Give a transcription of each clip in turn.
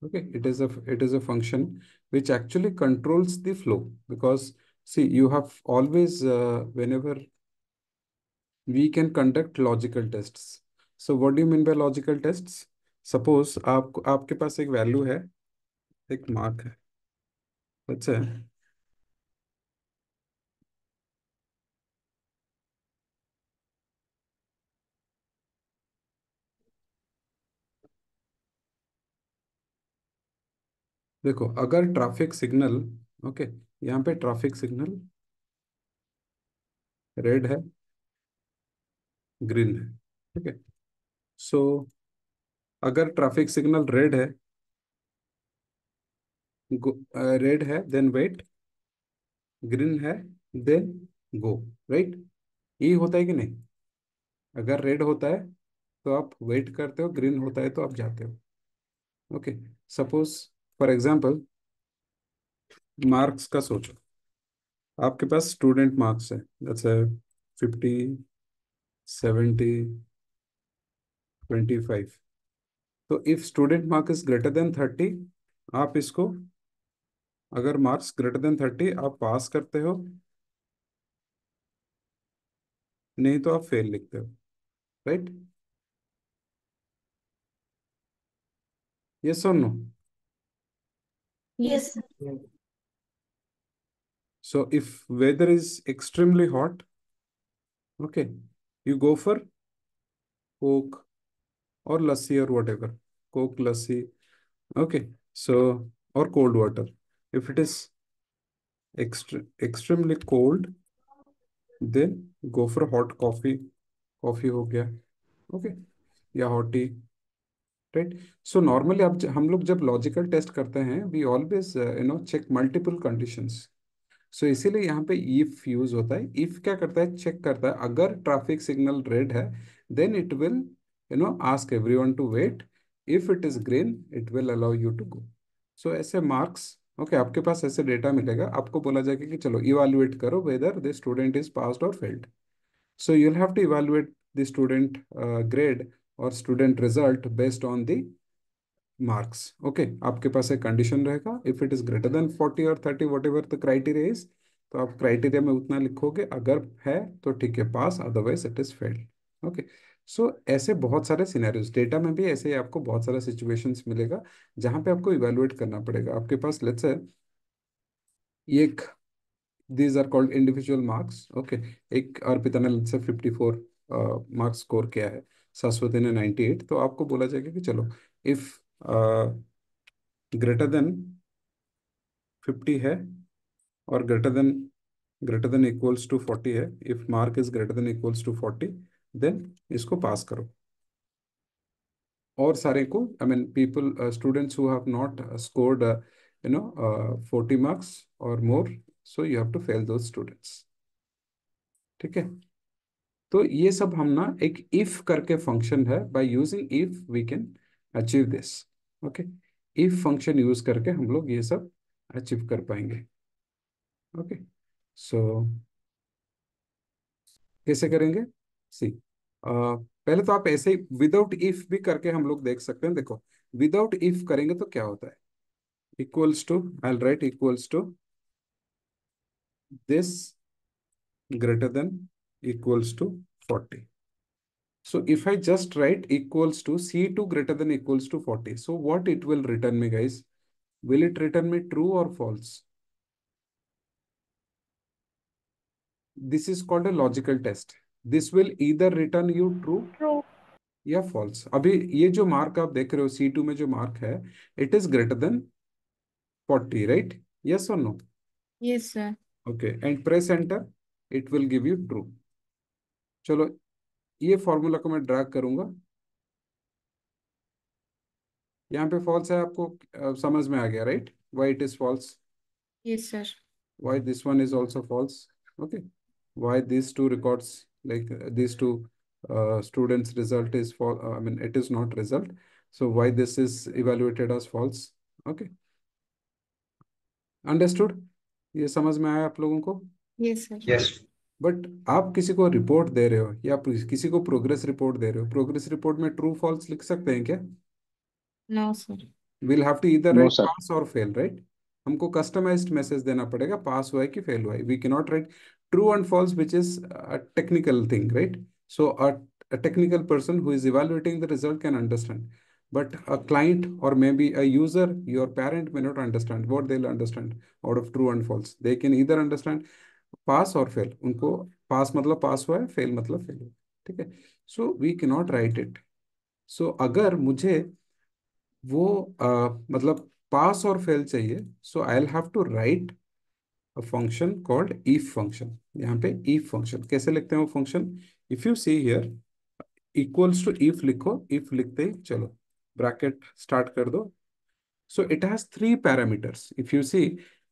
Okay, it is a function which actually controls the flow, because see, you have always whenever we can conduct logical tests. So what do you mean by logical tests? Suppose आपके पास एक value है, एक mark है, अच्छा है। देखो, अगर traffic signal, okay, यहाँ पे ट्रैफिक सिग्नल रेड है, ग्रीन है, ठीक है। सो अगर ट्रैफिक सिग्नल रेड है देन वेट, ग्रीन है देन गो, राइट? ये होता है कि नहीं? अगर रेड होता है तो आप वेट करते हो, ग्रीन होता है तो आप जाते हो। Okay, suppose for example marks का सोचो। आपके पास स्टूडेंट मार्क्स है, जैसे 50, 70, 25। तो if student mark is greater then 30, आप इसको, अगर मार्क्स ग्रेटर देन 30 आप पास करते हो, नहीं तो आप फेल लिखते हो, राइट? यस और no? Yes. So if weather is extremely hot, okay, you go for coke और लस्सी और whatever, coke, lassi, okay. So और cold water. If it is extremely cold, then go for hot coffee, coffee हो गया, okay, या hot tea, right? So normally आप हम लोग जब लॉजिकल टेस्ट करते हैं, we always check multiple conditions. So इसीलिए यहाँ पे इफ यूज होता है। इफ क्या करता है, चेक करता है, अगर ट्रैफिक सिग्नल रेड है then it will ask everyone to wait, if it is green it will allow you to go. So ऐसे मार्क्स, ओके, आपके पास ऐसे डेटा मिलेगा, आपको बोला जाएगा कि चलो इवालुएट करो whether the student is passed और failed. So you'll have to evaluate the student grade or student result based on the marks. Okay, आपके पास एक कंडीशन रहेगा, if it is greater than 40 और 30 what ever the criteria is, तो आप criteria में उतना लिखोगे, अगर है तो ठीक है pass, otherwise it is failed. Okay, so ऐसे बहुत सारे सिनेरियोज डेटा में भी, ऐसे ही आपको बहुत सारा सिचुएशंस मिलेगा जहाँ पे आपको इवेलुएट करना पड़ेगा। आपके पास लेट्स से ये एक, these are called individual marks, okay। एक अर्पिता ने से 54 मार्क्स स्कोर किया है, सरस्वती ने 98, तो आपको बोला जाएगा कि चलो, इफ ग्रेटर देन 50 है और ग्रेटर देन इक्वल्स टू 40 है, if mark is greater than equals to 40, then इसको पास करो। और सारे को, I mean people, students who have not scored 40 marks और more, so you have to fail those students, ठीक है। तो ये सब हम ना एक इफ करके फंक्शन है, by using if we can achieve this, okay. If function use करके हम लोग ये सब अचीव कर पाएंगे, ओके। सो कैसे करेंगे? सी, पहले तो आप ऐसे ही विदाउट इफ भी करके हम लोग देख सकते हैं। देखो, विदाउट इफ करेंगे तो क्या होता है, equals to, I write equals to this greater than equals to 40। So if I just write equals to C2 greater than equals to 40, so what it will return me, guys? Will it return me true or false? This is called a logical test. This will either return you true True. या false। अभी ये जो mark आप देख रहे हो C2 में जो मार्क है, it is greater than 40, right? Yes or no? Yes, sir. Okay, and press enter, it will give you true। चलो, ये फॉर्मूला को मैं ड्रैग करूंगा, यहाँ पे फॉल्स है, आपको समझ में आ गया, right? Why it is false, Yes, sir. why this one is also false, okay, why these two records, like these two students result is I mean it is not result, so why this is evaluated as false, okay, understood? ये समझ में आया आप लोगों को? Yes, sir. Yes. But आप किसी को रिपोर्ट दे रहे हो या किसी को प्रोग्रेस रिपोर्ट दे रहे हो, प्रोग्रेस रिपोर्ट में ट्रू फॉल्स लिख सकते हैं क्या? No, sir. Will have to इधर नो राइट सर। पास और फेल, राइट? हमको कस्टमाइज्ड मैसेज देना पड़ेगा, पास हुआ है कि फेल हुआ है। We can not write true and false which is a technical thing, right? So a technical person who is evaluating the result can understand, but a client or maybe a user, your parent may not understand. What they'll understand out of true and false? They can either understand पास और fail. उनको पास मतलब पास हुआ है, fail मतलब fail हुआ है, ठीक है? So we can not write it. So अगर मुझे वो मतलब पास और फेल चाहिए, so I will have to write a function called if function. यहाँ पे इफ फंक्शन कैसे लिखते हैं वो function? If you see here, equals to if लिखो। इफ लिखते ही चलो ब्रैकेट स्टार्ट कर दो। So it has three parameters. If you see,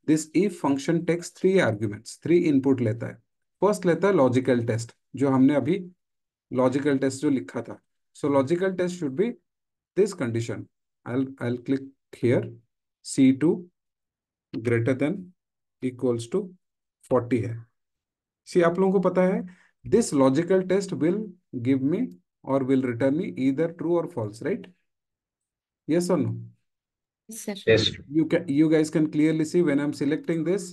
this if function takes three arguments, three input लेता है। First लेता है logical test, जो हमने अभी logical test जो लिखा था। So logical test should be this condition. I'll click here, C2 greater than equals to 40 है। See, आप लोगों को पता है this logical test will give me or will return me either true or false, right? Yes or no? Yes sir. Yes. You guys can clearly see when I'm selecting this,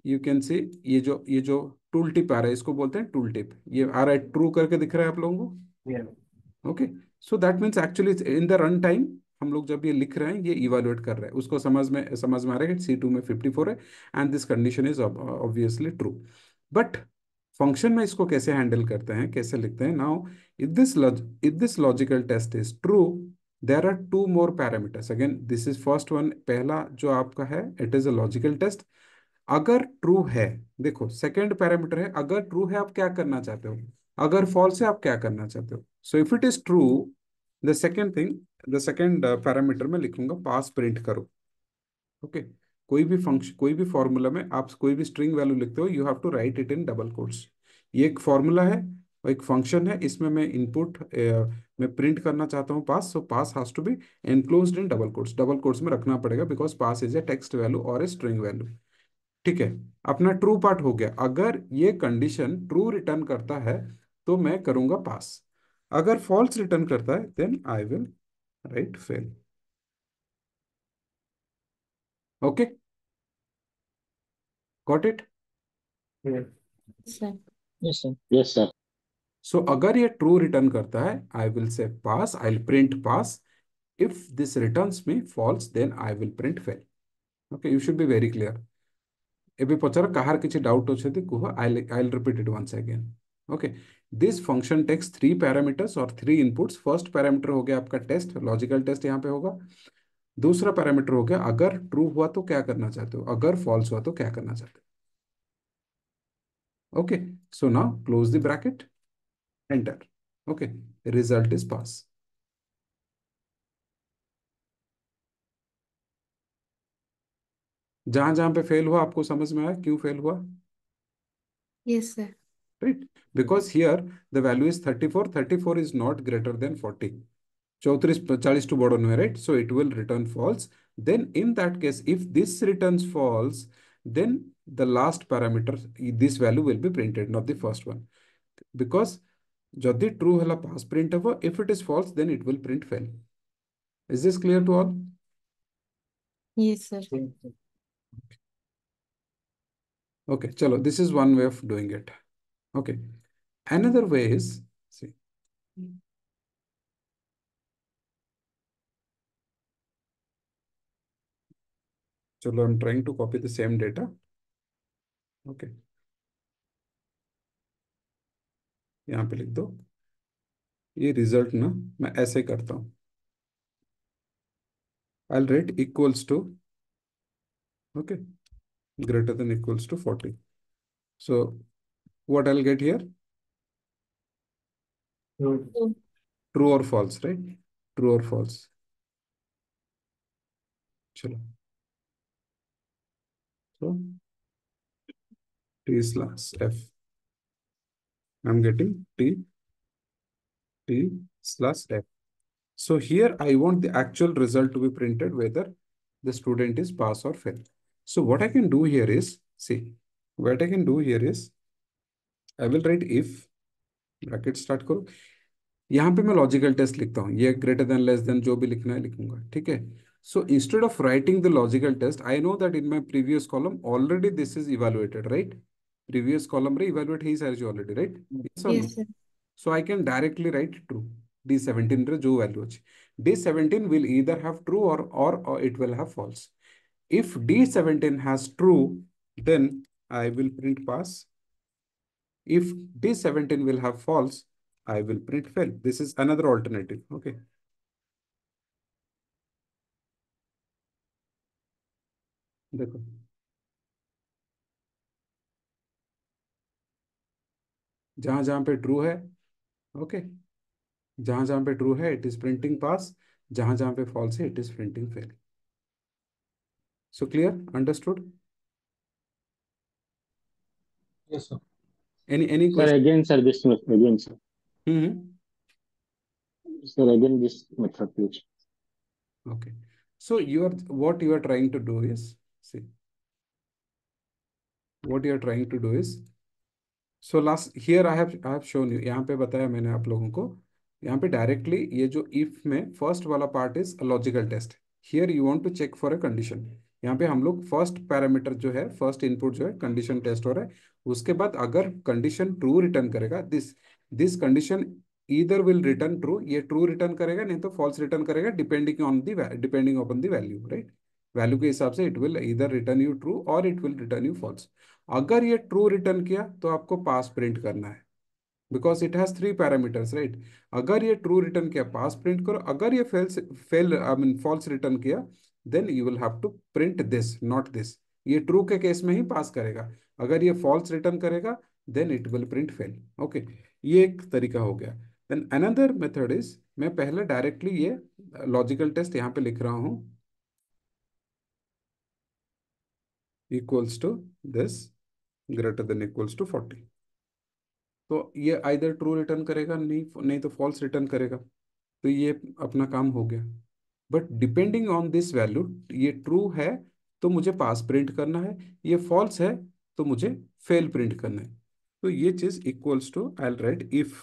you can see, ये जो tool tip आ रहा है इसको बोलते हैं tool tip. ये आ रहा है ट्रू करके दिख रहा है आप लोगों को? Okay. So that means actually in the run time हम लोग जब ये लिख रहे हैं, ये इवेलुएट कर रहे हैं, उसको समझ में आ रहा है कि C2 में 54 है and this condition is obviously true. But function में इसको कैसे हैंडल करते हैं, कैसे लिखते हैं? Now if this logical test is true, there are two more parameters. Again this is first one, पहला जो आपका है, it is a logical test. अगर ट्रू है, देखो सेकंड पैरामीटर है, अगर ट्रू है आप क्या करना चाहते हो, अगर फॉल्स है आप क्या करना चाहते हो। So if it is true, the second thing, the second parameter में लिखूंगा पास प्रिंट करो। ओके। कोई भी फंक्शन, कोई भी फॉर्मूला में आप कोई भी स्ट्रिंग वैल्यू लिखते हो, you have to write it in double quotes. ये एक फॉर्मूला है और एक फंक्शन है, इसमें मैं इनपुट मैं प्रिंट करना चाहता हूँ pass, so pass has to be enclosed in double quotes. Double quotes में रखना पड़ेगा because pass is a text value और ए स्ट्रिंग वैल्यू। ठीक है। अपना ट्रू पार्ट हो गया। अगर ये कंडीशन ट्रू रिटर्न करता है तो मैं करूंगा पास, अगर फॉल्स रिटर्न करता है then I will write fail. Okay, got it? Sir. Yes sir. Yes sir. So अगर ये ट्रू रिटर्न करता है, I will say pass, I will print pass. If this returns me false then I will print fail. Okay, you should be very clear. ଏବେ ପଚାର କାହାର କିଛି doubt ଅଛି କୁହ। I'll repeat it once again. Okay, this function takes three parameters और three inputs. First parameter हो गया आपका टेस्ट, लॉजिकल टेस्ट यहाँ पे होगा। दूसरा पैरामीटर हो गया अगर ट्रू हुआ तो क्या करना चाहते हो, अगर फॉल्स हुआ तो क्या करना चाहते हो। Okay, so now close the bracket, enter. Okay, result is pass. जहां जहां पे फेल हुआ आपको समझ में आया क्यों फेल हुआ, yes sir. Right? Because here the value is 34, 34 is not greater than 40। 34 40 टू बड़ो नुहे, right? So it will return false. Then in that case if this returns false, then the last parameter, this value will be printed, not the first one, because जदि true है pass print हे, if it is false then it will print fail. Is this clear to all? Yes sir. Okay, chalo, this is one way of doing it. Okay, another way is, see, chalo, I'm trying to copy the same data. Okay, यहाँ पे लिख दो ये result ना, मैं ऐसे करता हूँ। I'll write equals to, okay, greater than equals to 40. So what I'll get here, true or false, right? True or false. चलो, so t slash f, I'm getting t slash f. So here I want the actual result to be printed whether the student is pass or fail. So what I can do here is, see, what I can do here is I will write if, bracket start करो। यहाँ पे मैं logical test लिखता हूँ, ये greater than less than जो भी लिखना है लिखूंगा, ठीक है? So instead of writing the logical test, I know that in my previous column already this is evaluated, right? Previous column re evaluate he says already, right? Yes or no? Yes, sir. So I can directly write true. D17 रे जो value ଅଛି. D17 will either have true or it will have false. If D17 has true, then I will print pass. If D17 will have false, I will print fail. This is another alternative. Okay. देखो जहां जहां पे true है, okay, जहां जहां पे true है it is printing पास, जहां जहां पे फॉल्स है it is printing fail. So clear, understood? Yes, sir. Any Sir, question? again, sir, this method, again, sir. Hmm. Sir, again, this method, please. Okay. So you are what you are trying to do is, see, what you are trying to do is, so last here I have shown you, यहाँ पे बताया मैंने आप लोगों को, यहाँ पे directly ये जो इफ में फर्स्ट वाला part is a logical test. Here you want to check for a condition. यहाँ पे हम लोग फर्स्ट पैरामीटर जो है, फर्स्ट इनपुट जो है कंडीशन टेस्ट हो रहा है. उसके बाद अगर कंडीशन ट्रू रिटर्न करेगा, this this condition either will return true, ये ट्रू रिटर्न करेगा नहीं तो फॉल्स रिटर्न करेगा, depending upon the value, right? Value के हिसाब से इट विल इधर रिटर्न यू ट्रू और it will return you false. अगर ये ट्रू रिटर्न किया तो आपको पास प्रिंट करना है, because it has three parameters, right? अगर ये ट्रू रिटर्न किया पास प्रिंट करो, अगर ये fail I mean false return किया then you will have to print this, not this. ये ट्रू के केस में ही पास करेगा, अगर ये फॉल्स रिटर्न करेगा then it will print fail. Okay, ये एक तरीका हो गया. देन अनदर मेथड इज, मैं पहले डायरेक्टली ये लॉजिकल टेस्ट यहाँ पे लिख रहा हूँ, equals to this greater than equals to 40. तो ये आइदर ट्रू रिटर्न करेगा, नहीं नहीं तो फॉल्स रिटर्न करेगा. तो ये अपना काम हो गया. But depending on this value, ये ट्रू है तो मुझे पास प्रिंट करना है, ये फॉल्स है तो मुझे फेल प्रिंट करना है. तो ये चीज equals to I write if.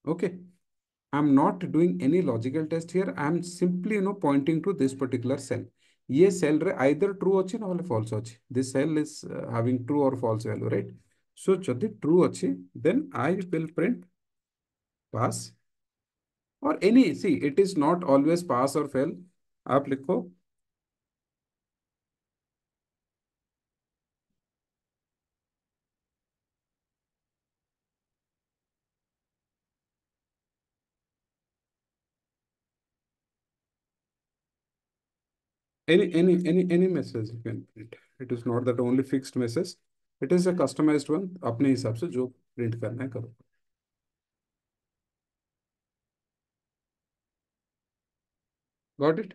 Okay, I am not doing any logical test here, I am simply pointing to this particular cell. ये सेल रे आइदर ट्रू अच्छी ना फॉल्स अच्छी, this cell is having true और false value, right? So जदि true अच्छी then I will print pass और any, see it is not always pass और फेल. आप लिखो any message you can print. It is not that only fixed message, it is a customized one. अपने हिसाब से जो print करना है करो. Got it?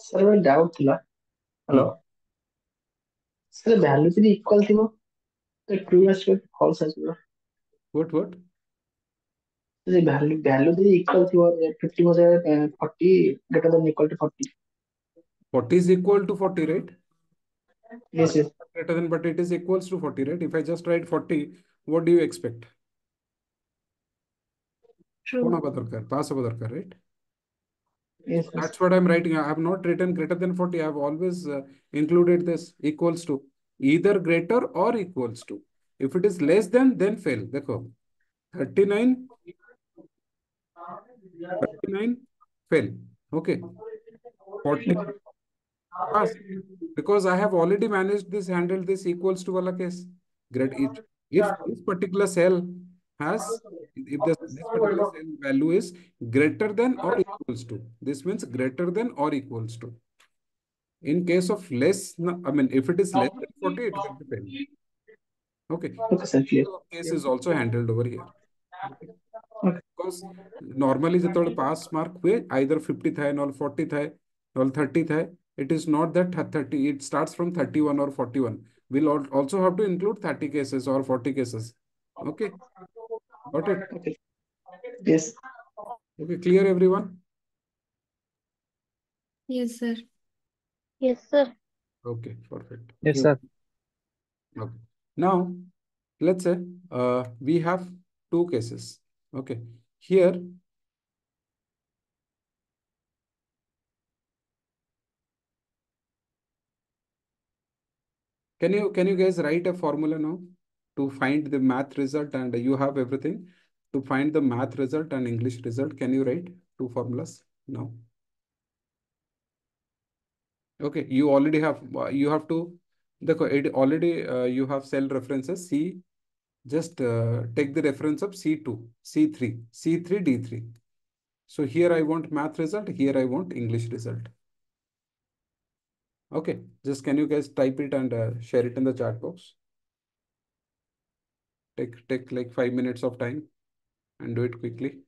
सर मैं डाउट थिला हेलो सर वैल्यू যদি ইকুয়াল থিব তো ট্রু আসবে ফলস আসবে व्हाट? যদি ভ্যালু যদি ইকুয়াল থিব 50 বজায় 40 greater than equal to 40 40 is equal to 40, right? Yes yes Greater than, but it is equals to 40, right? If I just write 40, what do you expect? True. होना दरकार, पास होगा दरकार, right? Yes yes That's what I'm writing. I have not written greater than 40. I have always included this equals to, either greater or equals to. If it is less than, then fail. देखो 39, 39 fail. Okay. 40 pass, because I have already managed this, handled this equals to wala case. Great. If this particular cell has, if this particular cell value is greater than or equals to, this means greater than or equals to. In case of less, I mean, if it is less than 40, it will be fail. Okay. Okay sir clear So case is also handled over here. Okay. Okay Because normally ଯେତେବେଳେ pass mark ହୁଏ either 50 ଥାଏ ନହେଲେ 40 ଥାଏ ନହେଲେ 30 ଥାଏ. It is not that 30, it starts from 31 or 41. We'll also have to include 30 cases or 40 cases. Okay, got it? Okay yes Okay, clear everyone? Yes, sir. Yes, sir. Okay, perfect. Yes, sir. Okay. Now, let's say we have two cases. Okay, here Can you guys write a formula now to find the math result, and you have everything to find the math result and English result? Can you write two formulas now? Okay, you have to it already you have cell references. C, just take the reference of C2, C3, C3, D3. So here I want math result, here I want English result. Okay, just can you guys type it and share it in the chat box? Take like 5 minutes of time and do it quickly.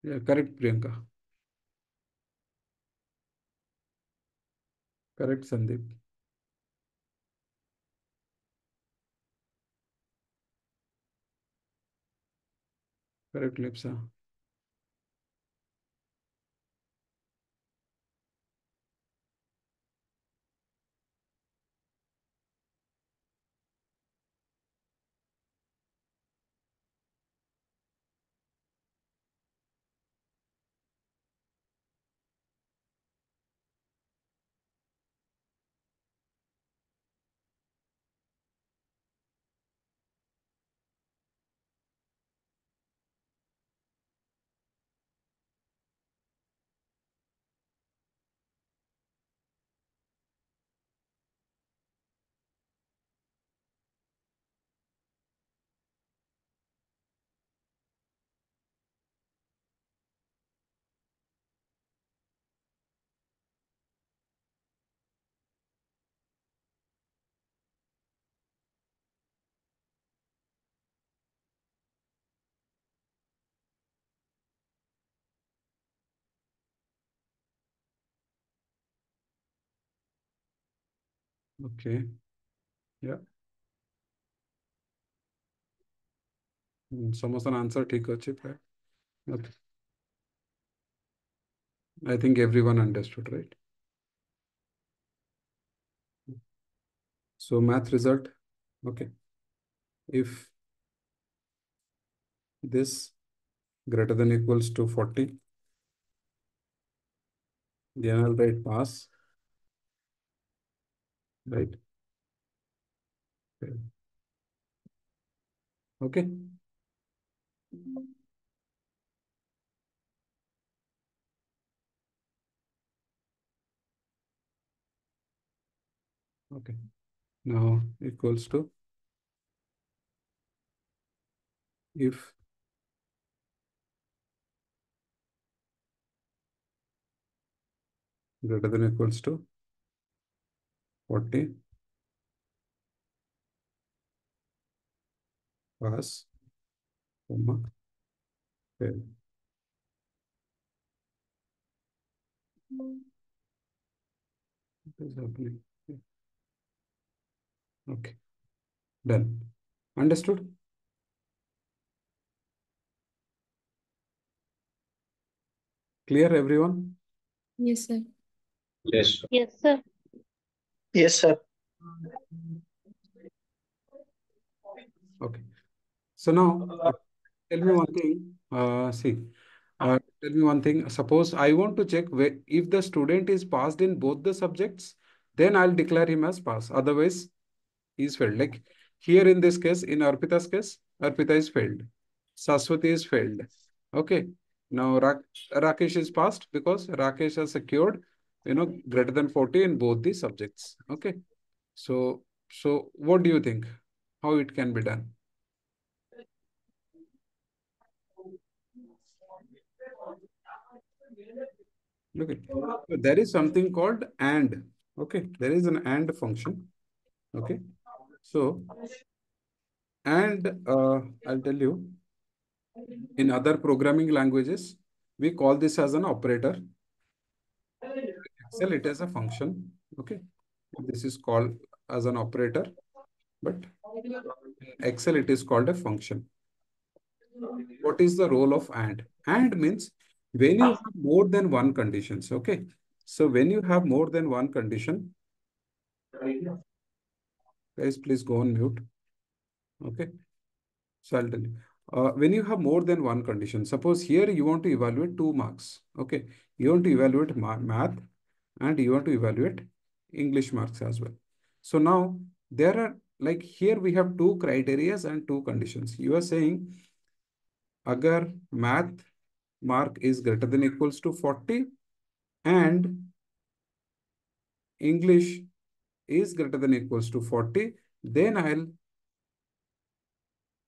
Yeah, correct, Priyanka. Correct, Sandeep. Correct, Lipsa. Okay. Yeah. Samosa answer ठीक अच्छे पे. Okay. I think everyone understood, right? So math result. Okay. If this greater than equals to 40, then I'll write pass, right? Okay. Okay. Now equals to, if greater than equals to 40, pass, comma, fail. What is happening? Okay, done. Understood? Clear, everyone? Yes, sir. Yes. Yes, sir. Yes, sir. Okay. So now, tell me one thing. Tell me one thing. Suppose I want to check if the student is passed in both the subjects, then I'll declare him as pass. Otherwise, he's failed. Like here in this case, in Arpita's case, Arpita is failed. Saswati is failed. Okay. Now Rakesh is passed because Rakesh has secured, greater than 40 in both the subjects. Okay. So what do you think? How it can be done? Okay. So there is something called and. Okay. There is an and function. Okay. So, and I'll tell you, in other programming languages, we call this as an operator. Excel, it is a function. Okay. This is called as an operator, but in Excel, it is called a function. What is the role of and? And means when you have more than one conditions. Okay. So when you have more than one condition, guys, please go on mute. Okay. So I'll tell you. When you have more than one condition, suppose here you want to evaluate 2 marks. Okay. You want to evaluate math and you want to evaluate English marks as well. So now there are, like, here we have two criterias and two conditions. You are saying agar math mark is greater than equals to 40 and English is greater than equals to 40, then I'll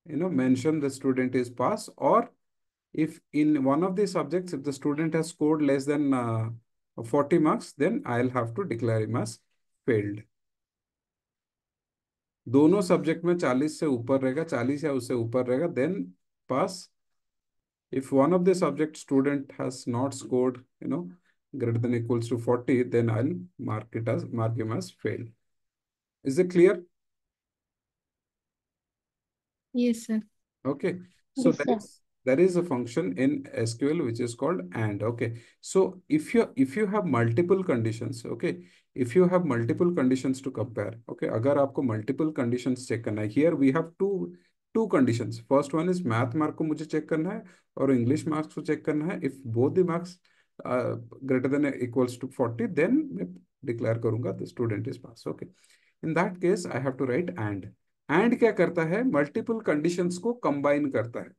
mention the student is pass, or if in one of the subjects, if the student has scored less than 40 marks, then I'll have to declare him as failed. दोनों subject में 40 से ऊपर रहेगा, 40 या उससे ऊपर रहेगा, then pass. If one of the subject student has not scored, greater than equals to 40, then I'll mark him as failed. Is it clear? Yes, sir. Okay. So Yes, sir. there is a function in SQL which is called and. Okay. So if you have multiple conditions, okay, if you have multiple conditions to compare, okay, अगर आपको multiple conditions check करना है, here we have two conditions. First one is math mark को मुझे check करना है और English marks को check करना है. If both the marks greater than equals to 40, then मैं declare करूँगा the student is pass. Okay. In that case, I have to write and. And क्या करता है, मल्टीपल कंडीशंस को कंबाइन करता है.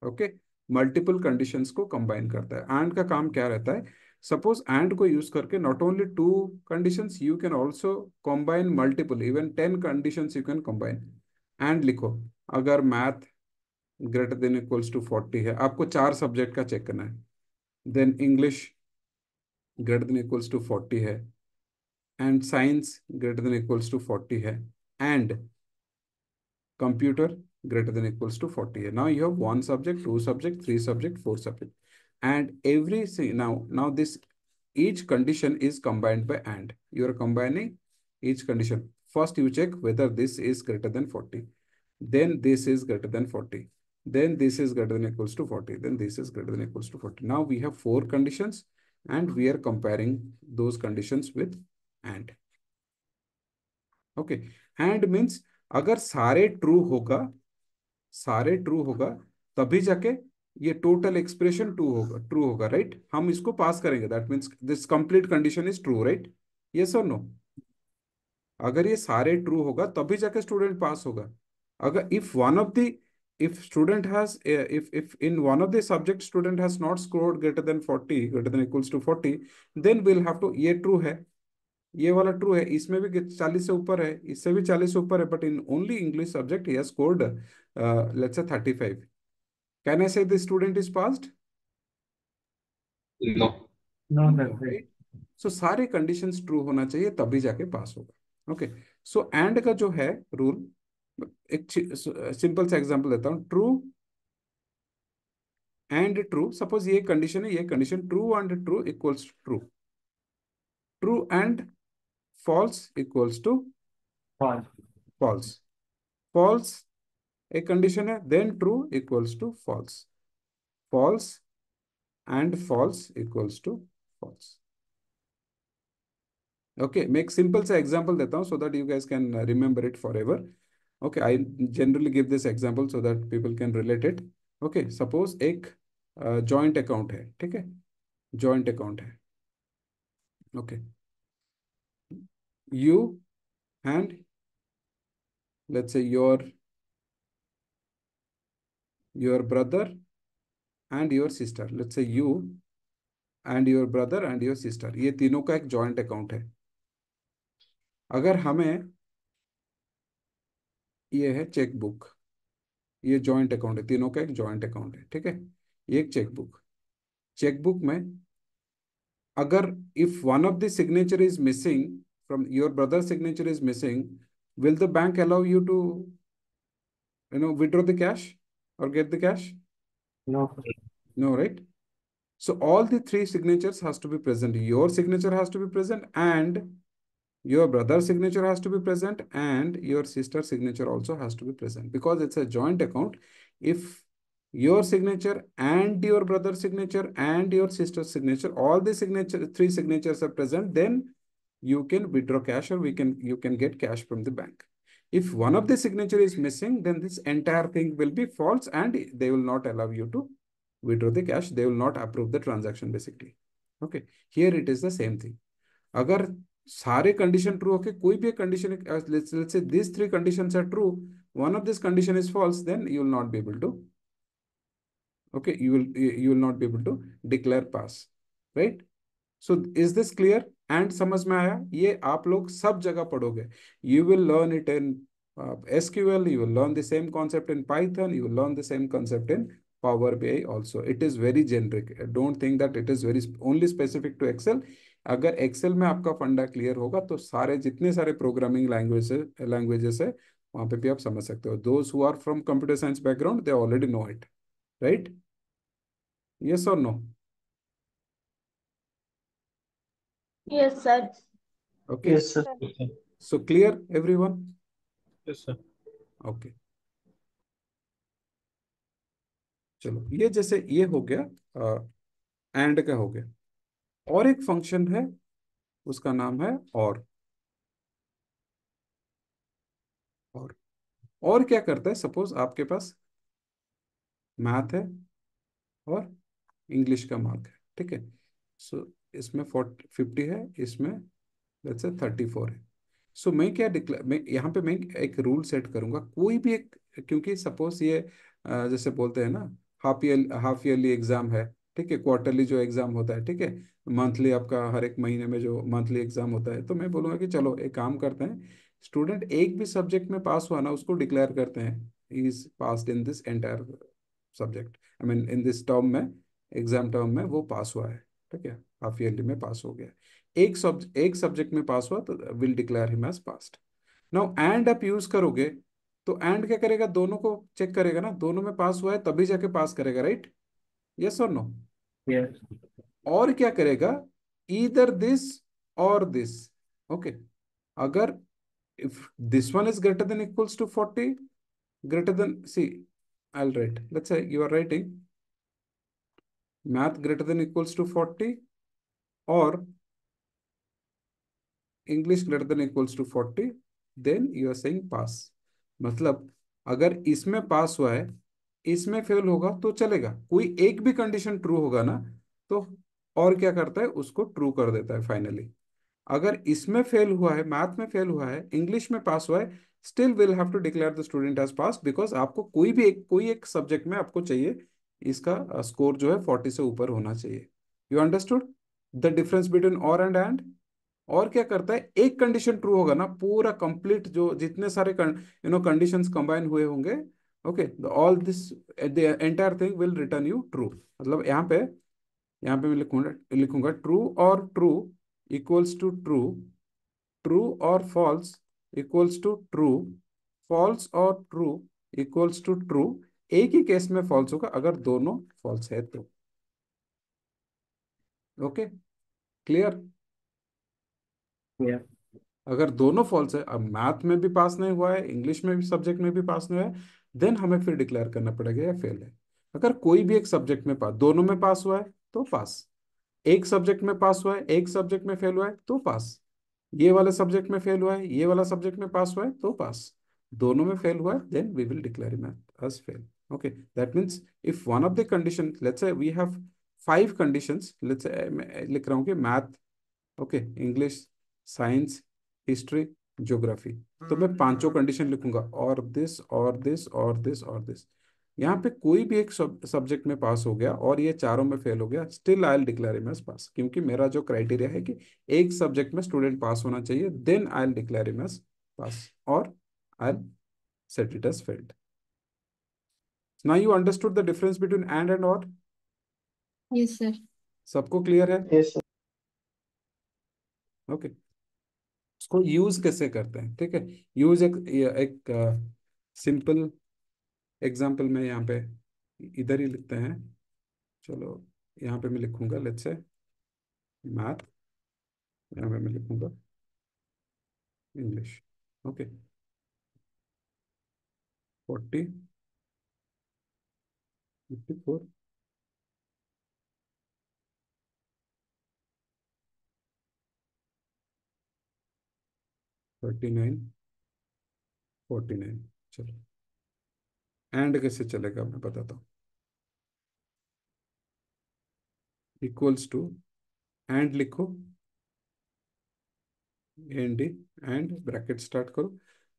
ओके. मल्टीपल कंडीशंस को कंबाइन करता है. एंड का काम क्या रहता है, सपोज एंड को यूज करके not only 2 conditions, you can also combine multiple, even 10 conditions you can combine. And लिखो, अगर math greater than equals to 40 है, आपको 4 सब्जेक्ट का चेक करना है, then English greater than equals to 40 है, and science greater than equals to 40 है, and computer greater than equals to 40. Now you have 1 subject, 2 subject, 3 subject, 4 subject, and now this each condition is combined by and. You are combining each condition. First you check whether this is greater than 40, then this is greater than 40, then this is greater than equals to 40, then this is greater than equals to 40. Now we have 4 conditions and we are comparing those conditions with and. Okay. And means अगर सारे true होगा तभी जाके ये total expression true होगा, right. हम इसको पास करेंगे, that means this complete condition is true, right. Yes और नो. अगर ये सारे ट्रू होगा तभी जाके स्टूडेंट पास होगा. अगर if student has if in one of the subject student has not scored greater than 40, greater than equals to 40, then we'll have to, ये ट्रू है, ये वाला ट्रू है, इसमें भी 40 से ऊपर है, इससे भी 40 से ऊपर है, but in only English subject ही has scored let's say 35. Can I say the student is passed? No. No, right. So सारे कंडीशंस ट्रू होना चाहिए तभी जाके पास होगा. ओके. सो एंड का जो है रूल, एक सिंपल सा एग्जांपल देता हूँ. ट्रू एंड ट्रू, सपोज ये कंडीशन है, ये condition true and true equals true, true and false equals to false. False. False एक कंडीशन है, then true equals to false, false and false equals to false. Okay, मैं एक simple सा example देता हूँ so that you guys can remember it forever. Okay, I generally give this example so that people can relate it. Okay, suppose एक joint account है, ठीक है, joint account है। Okay, you and let's say your brother and your sister, let's say you and your brother and your sister, ये तीनों का एक joint account है। अगर हमें, ये है चेक बुक, ये जॉइंट अकाउंट है, तीनों का एक जॉइंट अकाउंट है, ठीक है, ये एक चेक बुक। चेकबुक में अगर if one of the signature is missing, from your brother signature is missing, will the bank allow you to withdraw the cash or get the cash? No. No, right? So all the three signatures has to be present. Your signature has to be present, and your brother's signature has to be present, and your sister's signature also has to be present, because it's a joint account. If your signature and your brother's signature and your sister's signature, all the signature three signatures are present, then you can withdraw cash, or you can get cash from the bank. If one of the signature is missing, then this entire thing will be false, and they will not allow you to withdraw the cash. They will not approve the transaction basically. Okay, here it is the same thing. अगर सारे condition true होके कोई भी condition, let's say these three conditions are true, one of this condition is false, then you will not be able to, okay, you will not be able to declare pass, right? So is this clear and समझ में आया? ये आप लोग सब जगह पढ़ोगे। You will learn it in SQL, you will learn the same concept in Python, you will learn the same concept in Power BI also. It is very generic. Don't think that it is very only specific to Excel. अगर Excel में आपका फंडा clear होगा तो सारे जितने सारे programming languages है वहां पे भी आप समझ सकते हो। Those who are from computer science background, they already know it, right? Yes और no? Yes, sir. Okay, Yes, sir. So clear everyone? Yes, sir. Okay, चलो, ये जैसे ये हो गया, एंड का हो गया। और एक फंक्शन है, उसका नाम है और और क्या करता है? सपोज आपके पास मैथ है और इंग्लिश का मार्क है, ठीक है। सो इसमें 50 है, इसमें लेट्स से 34 है। सो मैं क्या डिक्लेयर, मैं यहाँ पे मैं एक रूल सेट करूंगा, कोई भी एक, क्योंकि सपोज ये जैसे बोलते हैं ना, हाफ ईयरली एग्जाम है, ठीक है, क्वार्टरली जो एग्जाम होता है, ठीक है, मंथली आपका हर एक महीने में जो मंथली एग्जाम होता है, तो मैं बोलूंगा कि चलो एक काम करते हैं, स्टूडेंट एक भी सब्जेक्ट में पास हुआ ना, उसको डिक्लेयर करते हैं is passed in this entire subject, I mean in this term में, एग्जाम टर्म में वो पास हुआ है, ठीक है, हाफ ईयरली में पास हो गया। एक सब्जेक्ट में पास हुआ तो will declare him as passed. Now and आप यूज करोगे तो एंड क्या करेगा? दोनों को चेक करेगा ना, दोनों में पास हुआ है तभी जाके पास करेगा, राइट? यस और नो? Yes. और क्या करेगा? ईदर दिस और दिस। ओके, अगर if this one is greater than equals to 40, greater than, see I write, let's say you are writing math greater than equals to 40 और English greater than equals to 40, then you are saying pass. मतलब अगर इसमें पास हुआ है, इसमें fail होगा तो चलेगा, कोई एक भी कंडीशन ट्रू होगा ना, तो और क्या करता है? उसको ट्रू कर देता है फाइनली। अगर इसमें फेल हुआ है, मैथ में फेल हुआ है, इंग्लिश में पास हुआ है, still will have to declare the student as pass, because आपको कोई एक सब्जेक्ट में आपको चाहिए, इसका स्कोर जो है 40 से ऊपर होना चाहिए। You understood the difference between और एंड? और क्या करता है? एक कंडीशन ट्रू होगा ना, पूरा कंप्लीट जो जितने सारे कंडीशंस कंबाइन हुए होंगे, okay, all this the entire thing will return you true. मतलब यहाँ पे मैं लिखूंगा ट्रू और true equals to true, true और false equals to true, false और ट्रू इक्वल्स टू ट्रू। एक ही केस में फॉल्स होगा, अगर दोनों फॉल्स है तो। Okay, clear? Yeah. अगर दोनों फॉल्स है, अब मैथ में भी पास नहीं हुआ है, इंग्लिश में भी सब्जेक्ट में भी पास नहीं हुआ है, देन हमें फिर डिक्लेयर करना पड़ेगा या फेल है। अगर कोई भी एक सब्जेक्ट में पास, दोनों में पास हुआ है तो पास, एक सब्जेक्ट में पास हुआ है, एक सब्जेक्ट में फेल हुआ है तो पास, ये वाले सब्जेक्ट में फेल हुआ है, ये वाला सब्जेक्ट में पास हुआ है तो पास, दोनों में फेल हुआ है, then we will declare math as fail. Okay, that means if one of the condition, let's say we have 5 conditions, let's say मैं लिख रहा हूँ कि math, okay, English, science, history, geography, तो मैं पांचों कंडीशन लिखूंगा, और दिस और दिस और दिस और दिस। यहाँ पे कोई भी एक सब्जेक्ट में पास हो गया और ये चारों में फेल हो गया, still I'll declare him as pass, क्योंकि मेरा जो क्राइटेरिया है कि एक सब्जेक्ट में स्टूडेंट पास होना चाहिए, then I'll declare him as pass, और I'll set it as failed. Now you understood the difference between and or? Yes sir. सबको क्लियर है? Yes sir. ओके, उसको यूज कैसे करते हैं, ठीक है। यूज एक सिंपल एग्जाम्पल में यहाँ पे इधर ही लिखते हैं। चलो, यहाँ पे मैं लिखूंगा लेट्स से मैथ, यहाँ पे मैं लिखूंगा इंग्लिश। ओके, 40, 54, 39, 49। चलो, एंड कैसे चलेगा मैं बताता हूँ। इक्वल्स टू, एंड लिखो, एंड, एंड ब्रैकेट स्टार्ट करो,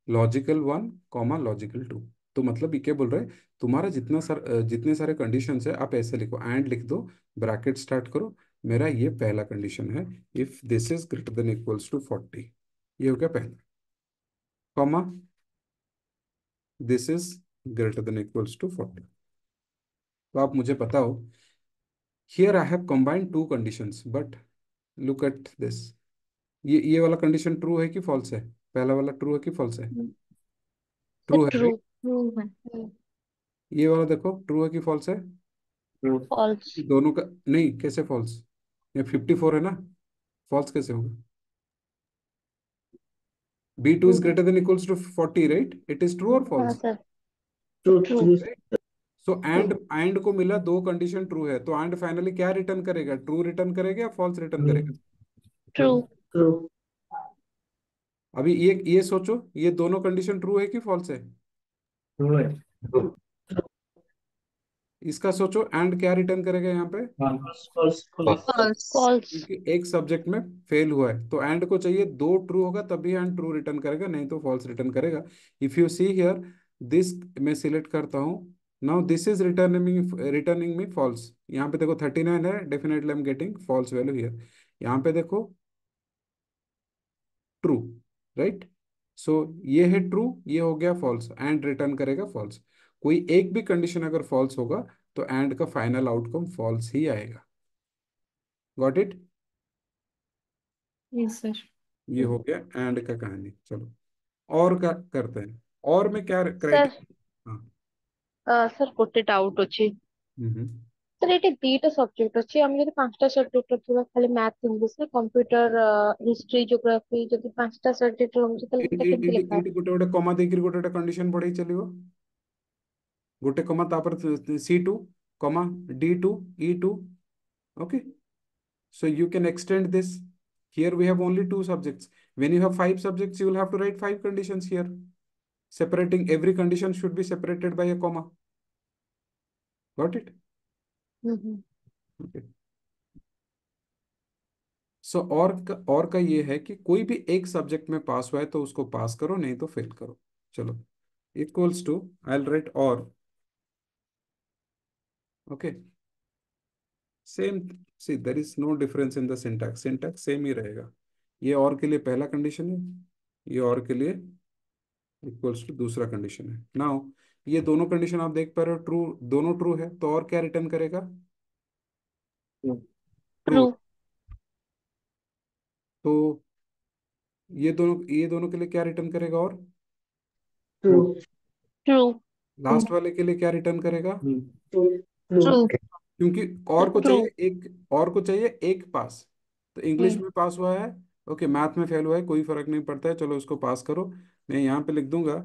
लॉजिकल 1 कॉमा लॉजिकल 2। तो मतलब ये क्या बोल रहा है, तुम्हारा जितने सारे कंडीशंस है आप ऐसे लिखो, एंड लिख दो, ब्रैकेट स्टार्ट करो, मेरा ये पहला कंडीशन है, if this is greater than equals to 40, ये हो गया पहला, comma this is greater than equals to 40। तो आप मुझे बताओ, here I have combined 2 conditions, but look at this, ये वाला कंडीशन ट्रू है कि फॉल्स है, पहला वाला ट्रू है कि फॉल्स है? सर ट्रू है, ट्रू। राइट? ट्रू है। ये वाला देखो ट्रू है कि फॉल्स है? ट्रू। फॉल्स। दोनों का नहीं, कैसे फॉल्स? ये 54 है ना, फॉल्स कैसे होगा? B2 true. Is greater than equals to 40, right? It is true और हाँ false? Sir. True. True. True. So and को मिला, 2 कंडीशन ट्रू है, तो एंड फाइनली क्या रिटर्न करेगा, ट्रू रिटर्न करेगा या फॉल्स रिटर्न करेगा? ट्रू। ट्रू। अभी ये सोचो, ये दोनों कंडीशन ट्रू है कि फॉल्स है? ट्रू है। इसका सोचो, एंड क्या रिटर्न करेगा यहाँ पे? False. False. False. False. False. क्योंकि एक सब्जेक्ट में फेल हुआ है, तो एंड को चाहिए 2 ट्रू होगा तभी एंड ट्रू रिटर्न करेगा, नहीं तो फॉल्स रिटर्न करेगा। If you see here, this मैं सिलेक्ट करता हूँ, now this is returning me false. यहाँ पे देखो 39 है, definitely I am getting false value here. यहाँ पे देखो ट्रू, राइट? सो ये है ट्रू, ये हो गया फॉल्स, एंड रिटर्न करेगा फॉल्स। कोई एक भी कंडीशन अगर फॉल्स होगा तो एंड का फाइनल आउटकम फॉल्स ही आएगा। Got it? Yes sir. ये हो गया एंड का कहानी। चलो, और क्या करते हैं, और में क्या सर क्राइटेरिया? हाँ। सर ଗୋଟେ ଡାଉଟ୍ ଅଛି। हम्म। ସାର୍ ଏଠି ଦିଟା ସବଜେକ୍ଟ ଅଛି, ଆମେ ଯଦି ପାଞ୍ଚଟା ସବଜେକ୍ଟ ରଖିବା, ଖାଲି math English computer history geography, ଯଦି ପାଞ୍ଚଟା ସବଜେକ୍ଟ ରହୁଛି ତାହେଲେ ଏଟା କେମିତି ଲେଖା ଏଇଠି ଗୋଟେ ଗୋଟେ କମା ଦେଇକିରି ଗୋଟେ ଗୋଟେ କଣ୍ଡିସନ ବଢେଇ ଚାଲିବ, ଗୋଟେ କମା ତାପରେ C2 comma D2 E2। Okay, so you can extend this. Here we have only 2 subjects. When you have 5 subjects, you will have to write 5 conditions here. Separating every condition should be separated by a comma. Got it? है? Okay. सो और का ये है कि कोई भी एक subject में पास हुआ है तो उसको पास करो, नहीं तो फेल करो। चलो, equals to, I will write or, okay, same, see there is no difference in the syntax, syntax same ही रहेगा। ये और के लिए पहला कंडीशन है, ये और के लिए इक्वल्स टू दूसरा कंडीशन है। नाउ ये दोनों कंडीशन आप देख पा रहे हो, ट्रू, दोनों ट्रू है, तो और क्या रिटर्न करेगा? ट्रू। ट्रू। तो ये दोनों के लिए क्या रिटर्न करेगा, और ट्रू। ट्रू। ट्रू। लास्ट वाले के लिए क्या रिटर्न करेगा? ट्रू। ट्रू। ट्रू। क्योंकि और को ट्रू। चाहिए एक, और को चाहिए एक पास, तो इंग्लिश में पास हुआ है, ओके, मैथ में फेल हुआ है, कोई फर्क नहीं पड़ता है, चलो उसको पास करो। मैं यहाँ पे लिख दूंगा।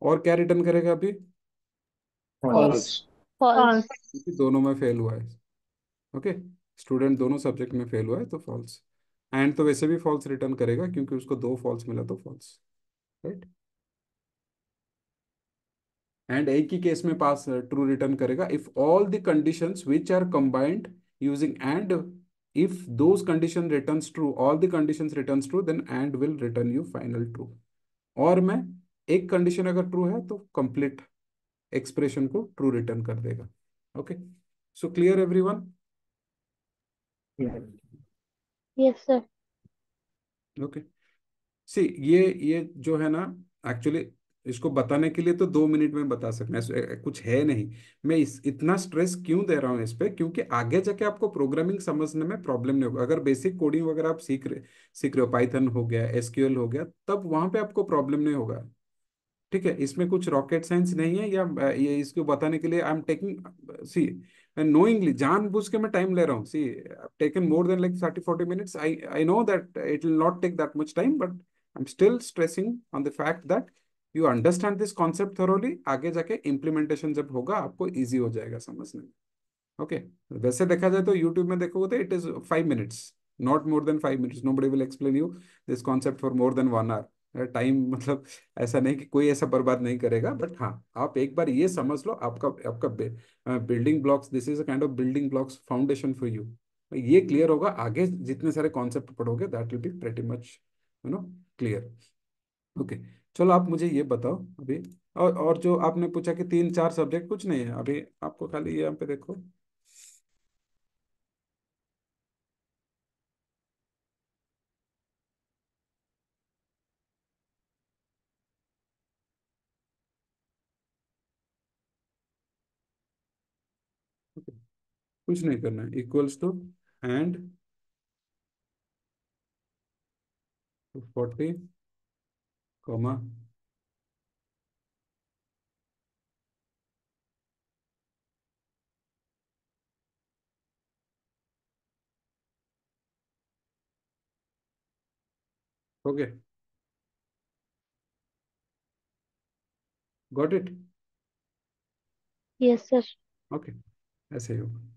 और क्या रिटर्न करेगा अभी? फॉल्स। फॉल्स। फॉल्स। क्योंकि दोनों में फेल हुआ है। ओके, स्टूडेंट दोनों सब्जेक्ट में फेल हुआ है तो फॉल्स। एंड तो वैसे भी फॉल्स रिटर्न करेगा क्योंकि उसको दो फॉल्स मिला तो फॉल्स। राइट। एंड एक ही केस में पास ट्रू रिटर्न करेगा if all the conditions which are combined using and. If those condition returns true, all the conditions returns true, then and will return you final true. Or मैं एक condition अगर true है तो complete expression को true return कर देगा। Okay, so clear everyone? Yes sir. Okay, see ये जो है ना, एक्चुअली इसको बताने के लिए तो 2 मिनट में बता सकते हैं, कुछ है नहीं। मैं इतना स्ट्रेस क्यों दे रहा हूँ इस पे, क्योंकि आगे जाके आपको प्रोग्रामिंग समझने में प्रॉब्लम नहीं होगा। अगर बेसिक कोडिंग वगैरह आप सीख रहे हो, पाइथन हो गया, एसक्यूएल हो गया, तब वहां पे आपको प्रॉब्लम नहीं होगा। ठीक है, इसमें कुछ रॉकेट साइंस नहीं है, या ये इसको बताने के लिए I am taking, see knowingly जानबूझ के मैं टाइम ले रहा हूँ। See taken more than like 30-40 minutes। I know that it will not take that much time, but I am still stressing on the fact that you understand this concept thoroughly. आगे जाके implementation जब होगा आपको easy हो जाएगा समझने में। Okay, वैसे देखा जाए तो यूट्यूब में देखोगे तो it is 5 minutes, not more than 5 minutes। Nobody will explain you this concept for more than 1 hour time. मतलब ऐसा नहीं कि कोई ऐसा बर्बाद नहीं करेगा, बट हाँ, आप एक बार ये समझ लो, आपका आपका building blocks, this is a kind of building blocks foundation for you. ये क्लियर होगा, आगे जितने सारे कॉन्सेप्ट पढ़ोगे that will be pretty much no clear. Okay, चलो आप मुझे ये बताओ अभी। और जो आपने पूछा कि 3-4 सब्जेक्ट, कुछ नहीं है अभी आपको, खाली यहाँ पे देखो। Okay, कुछ नहीं करना है, equals to and 40 comma. Okay, got it. Yes sir. Okay, ऐसे ही होगा।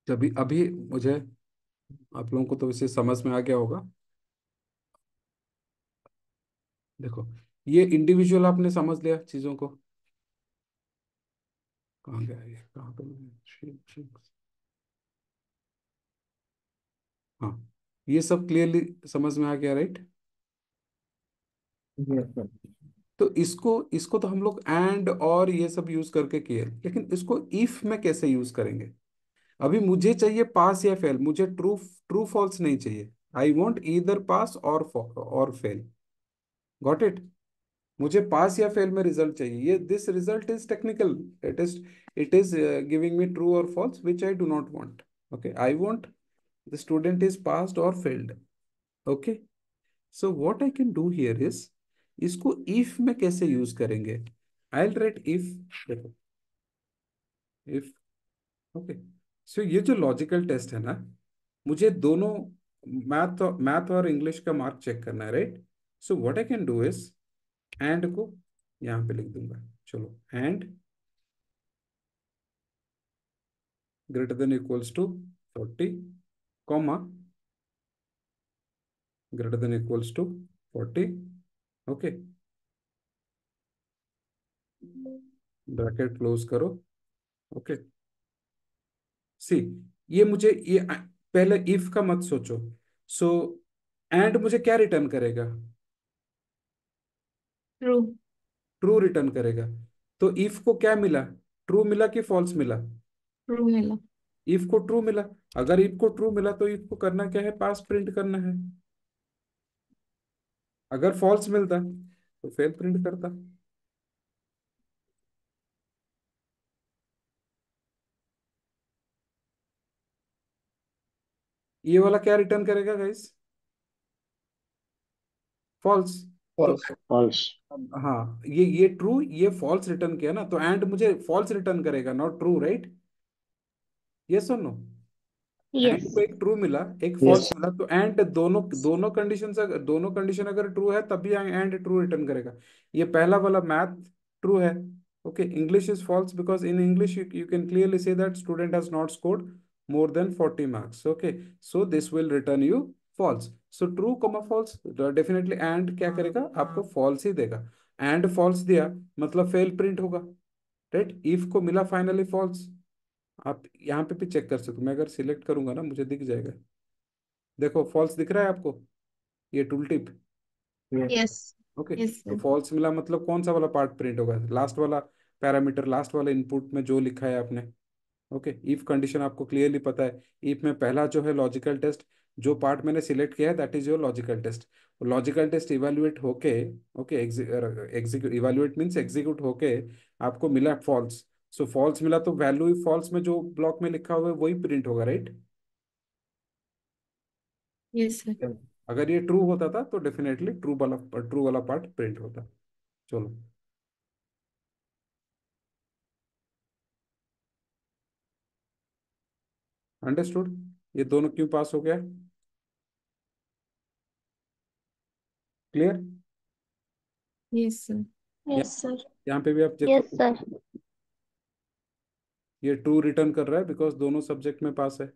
अभी अभी मुझे, आप लोगों को तो इसे समझ में आ गया होगा। देखो, ये इंडिविजुअल आपने समझ लिया चीजों को। कहाँ गया ये, कहाँ पे हाँ, ये सब क्लियरली समझ में आ गया, राइट? तो इसको इसको तो हम लोग एंड और ये सब यूज करके किए, लेकिन इसको इफ में कैसे यूज करेंगे? अभी मुझे चाहिए पास या फेल, मुझे ट्रू ट्रू फॉल्स नहीं चाहिए। आई वॉन्ट ईदर पास और फेल। Got it? मुझे पास या फेल में रिजल्ट चाहिए। ये this result is technical. It is giving me true और false which I do not want. Okay, I want the student is passed और failed. Okay, so what I can do here is, इसको if में कैसे use करेंगे? I will write if. देखो, if. Okay, so ये जो logical test है ना, मुझे दोनों मैथ और इंग्लिश का मार्क चेक करना है, right? So what I can do is, and को यहाँ पे लिख दूंगा। चलो, and greater than equals to 40 comma greater than equals to 40। Okay, bracket close करो। ओके, सी ये मुझे पहले इफ का मत सोचो। सो एंड मुझे क्या रिटर्न करेगा? ट्रू। ट्रू रिटर्न करेगा। तो इफ को क्या मिला? ट्रू मिला कि फॉल्स मिला? ट्रू मिला। इफ को ट्रू मिला। अगर इफ को ट्रू मिला तो इफ को करना क्या है? पास प्रिंट करना है। अगर फॉल्स मिलता तो फेल प्रिंट करता। ये वाला क्या रिटर्न करेगा गाइस? फॉल्स। तो फॉल्स। फॉल्स। हाँ, ये ट्रू, ये फॉल्स रिटर्न किया ना, तो एंड मुझे फॉल्स रिटर्न करेगा, नॉट ट्रू, राइट? यस और नो? And yes. को एक ट्रू मिला, एक यस। फॉल्स मिला, तो एंड दोनों दोनों कंडीशन अगर ट्रू है तभी एंड ट्रू रिटर्न करेगा। ये पहला वाला मैथ ट्रू है। Okay, English is false because in English you can clearly see that student has not scored more than 40 marks. Okay, so this will return you false. So true comma false, definitely and क्या करेगा, आपको false ही देगा। And false दिया मतलब fail print होगा, right? If को मिला finally false. आप यहाँ पे भी चेक कर सकते हो, मैं अगर सिलेक्ट करूंगा ना मुझे दिख जाएगा। देखो फॉल्स दिख रहा है आपको, ये tool tip. Yes. Okay, yes तो सर। फॉल्स मिला मतलब कौन सा वाला पार्ट प्रिंट होगा, लास्ट वाला पैरामीटर, लास्ट वाला इनपुट में जो लिखा है आपने। ओके, इफ कंडीशन आपको क्लियरली पता है। इफ में पहला जो है लॉजिकल टेस्ट, जो पार्ट मैंने सिलेक्ट किया है that is your logical test. Logical test evaluate होके, okay, execute, evaluate means execute होके आपको मिला फॉल्स। सो फॉल्स मिला तो वैल्यू फॉल्स में जो ब्लॉक में लिखा हुआ है वही प्रिंट होगा, राइट? Yes sir. अगर ये ट्रू होता था तो डेफिनेटली ट्रू वाला पार्ट प्रिंट होता। चलो, अंडरस्टूड? ये दोनों क्यों पास हो गया? क्लियर? Yes sir. यहाँ यस सर। यहाँ पे भी आप देखो, यस सर। ये ट्रू रिटर्न कर रहा है बिकॉज दोनों सब्जेक्ट में पास है।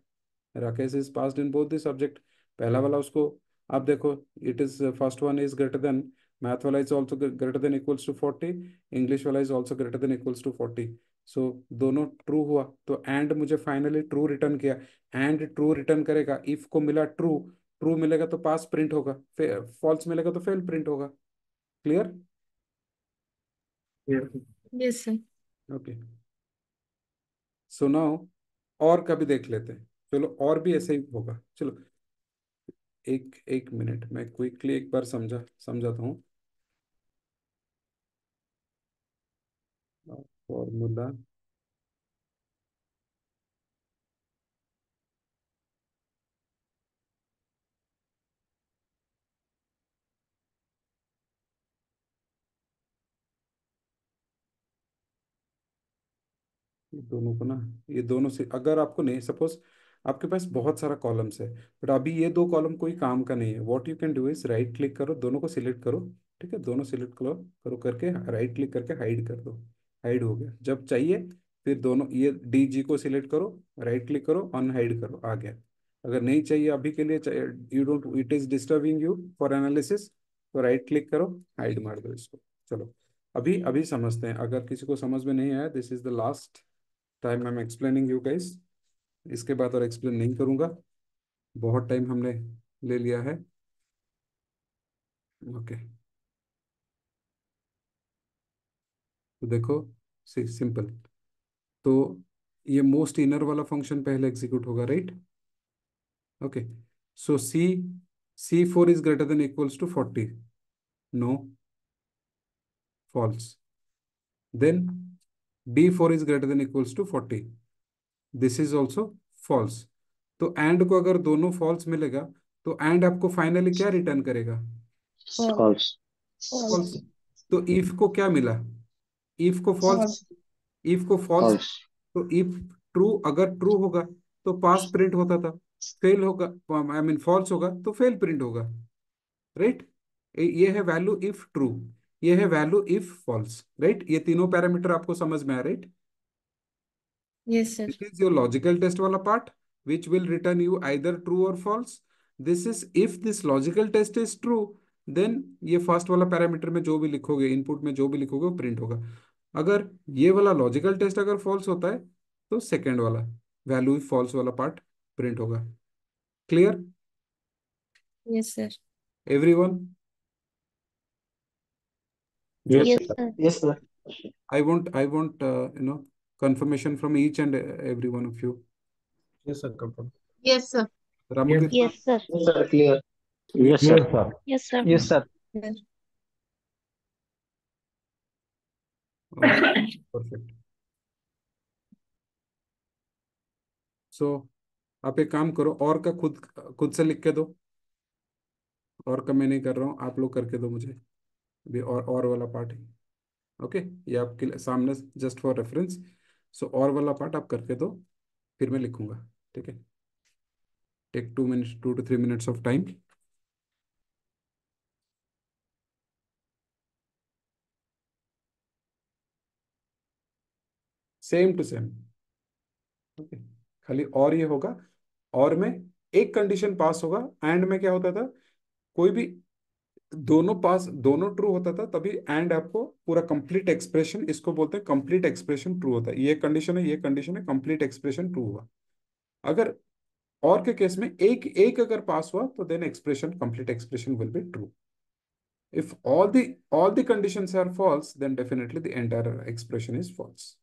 Rakesh is passed in both the subject. पहला वाला उसको, आप देखो, it is first one is greater than, math वाला is also greater than equals to 40, English वाला is also greater than equals to 40। सो दोनों ट्रू हुआ तो एंड मुझे फाइनली ट्रू रिटर्न किया। एंड ट्रू रिटर्न करेगा, इफ को मिला ट्रू, ट्रू मिलेगा तो पास प्रिंट होगा, फॉल्स मिलेगा तो फेल प्रिंट होगा। Clear? Yes sir. Okay, so now और कभी देख लेते हैं। चलो, और भी ऐसे ही होगा। चलो, एक एक मिनट, मैं क्विकली एक बार समझाता हूँ फॉर्मूला। ये दोनों से अगर आपको नहीं, सपोज आपके पास बहुत सारा कॉलम्स है, बट अभी ये दो कॉलम कोई काम का नहीं है, what you can do is right click करो, दोनों को सिलेक्ट करो। ठीक है, दोनों सिलेक्ट करो करो करके राइट क्लिक करके हाइड कर दो। हाइड हो गया। जब चाहिए फिर दोनों ये डी जी को सिलेक्ट करो, राइट क्लिक करो, अनहाइड करो, आ गया। अगर नहीं चाहिए अभी के लिए, you don't, it is disturbing you for analysis, तो राइट क्लिक करो, हाइड मार दो इसको। चलो, अभी अभी समझते हैं। अगर किसी को समझ में नहीं आया, this is the last time I am explaining you guys. इसके बाद और एक्सप्लेन नहीं करूंगा, बहुत टाइम हमने ले लिया है। ओके, तो देखो, सिंपल। तो ये मोस्ट इनर वाला फंक्शन पहले एग्जीक्यूट होगा, right? Okay, so C4 is greater than equals to 40, no, false. Then D4 is greater than equals to 40, this is also false. तो एंड को अगर दोनों फॉल्स मिलेगा तो एंड आपको फाइनली क्या रिटर्न करेगा? फॉल्स। फॉल्स। फॉल्स। तो इफ को क्या मिला? इफ को फॉल्स, फॉल्स। इफ को फॉल्स। फॉल्स। तो इफ ट्रू, अगर ट्रू होगा तो पास प्रिंट होता था, फेल होगा, आई मीन फॉल्स होगा तो फेल प्रिंट होगा, राइट? ये है वैल्यू इफ ट्रू, ये है वैल्यू इफ फॉल्स, राइट? ये तीनों पैरामीटर आपको समझ में आया, right? Yes sir. This is your logical test वाला part, which will return you either true or false. This is if this logical test is true, then ये first वाला parameter में जो भी लिखोगे, इनपुट में जो भी लिखोगे वो प्रिंट होगा। अगर ये वाला लॉजिकल टेस्ट अगर फॉल्स होता है तो सेकेंड वाला वैल्यू फॉल्स वाला पार्ट प्रिंट होगा। Clear yes sir. एवरीवन? जो yes yes sir. Sir. Yes sir. I want confirmation from each and every one of you. Yes sir, confirm. Yes sir. Ramakrish, yes sir. Yes sir, clear. Yes Yes, sir. sir. Yes sir. Yes sir. Perfect. So आप एक काम करो, और का खुद खुद से लिख के दो, और का मैं नहीं कर रहा हूँ, आप लोग करके दो मुझे। अभी और वाला पार्ट है। ओके, ये आपके सामने जस्ट फॉर रेफरेंस। सो और वाला पार्ट आप करके दो, फिर मैं लिखूंगा। ठीक है, take 2 minutes, 2 to 3 minutes of time. Same to same. Okay, खाली और ये होगा, और में एक कंडीशन पास होगा। एंड में क्या होता था, कोई भी दोनों पास, दोनों ट्रू होता था तभी एंड आपको पूरा कंप्लीट एक्सप्रेशन, इसको बोलते हैं कंप्लीट एक्सप्रेशन ट्रू होता है। ये कंडीशन है, ये कंडीशन है, कंप्लीट एक्सप्रेशन ट्रू हुआ। अगर और के केस में एक एक अगर पास हुआ तो then expression, complete expression will be true. if all the conditions are false, then definitely the entire expression is false.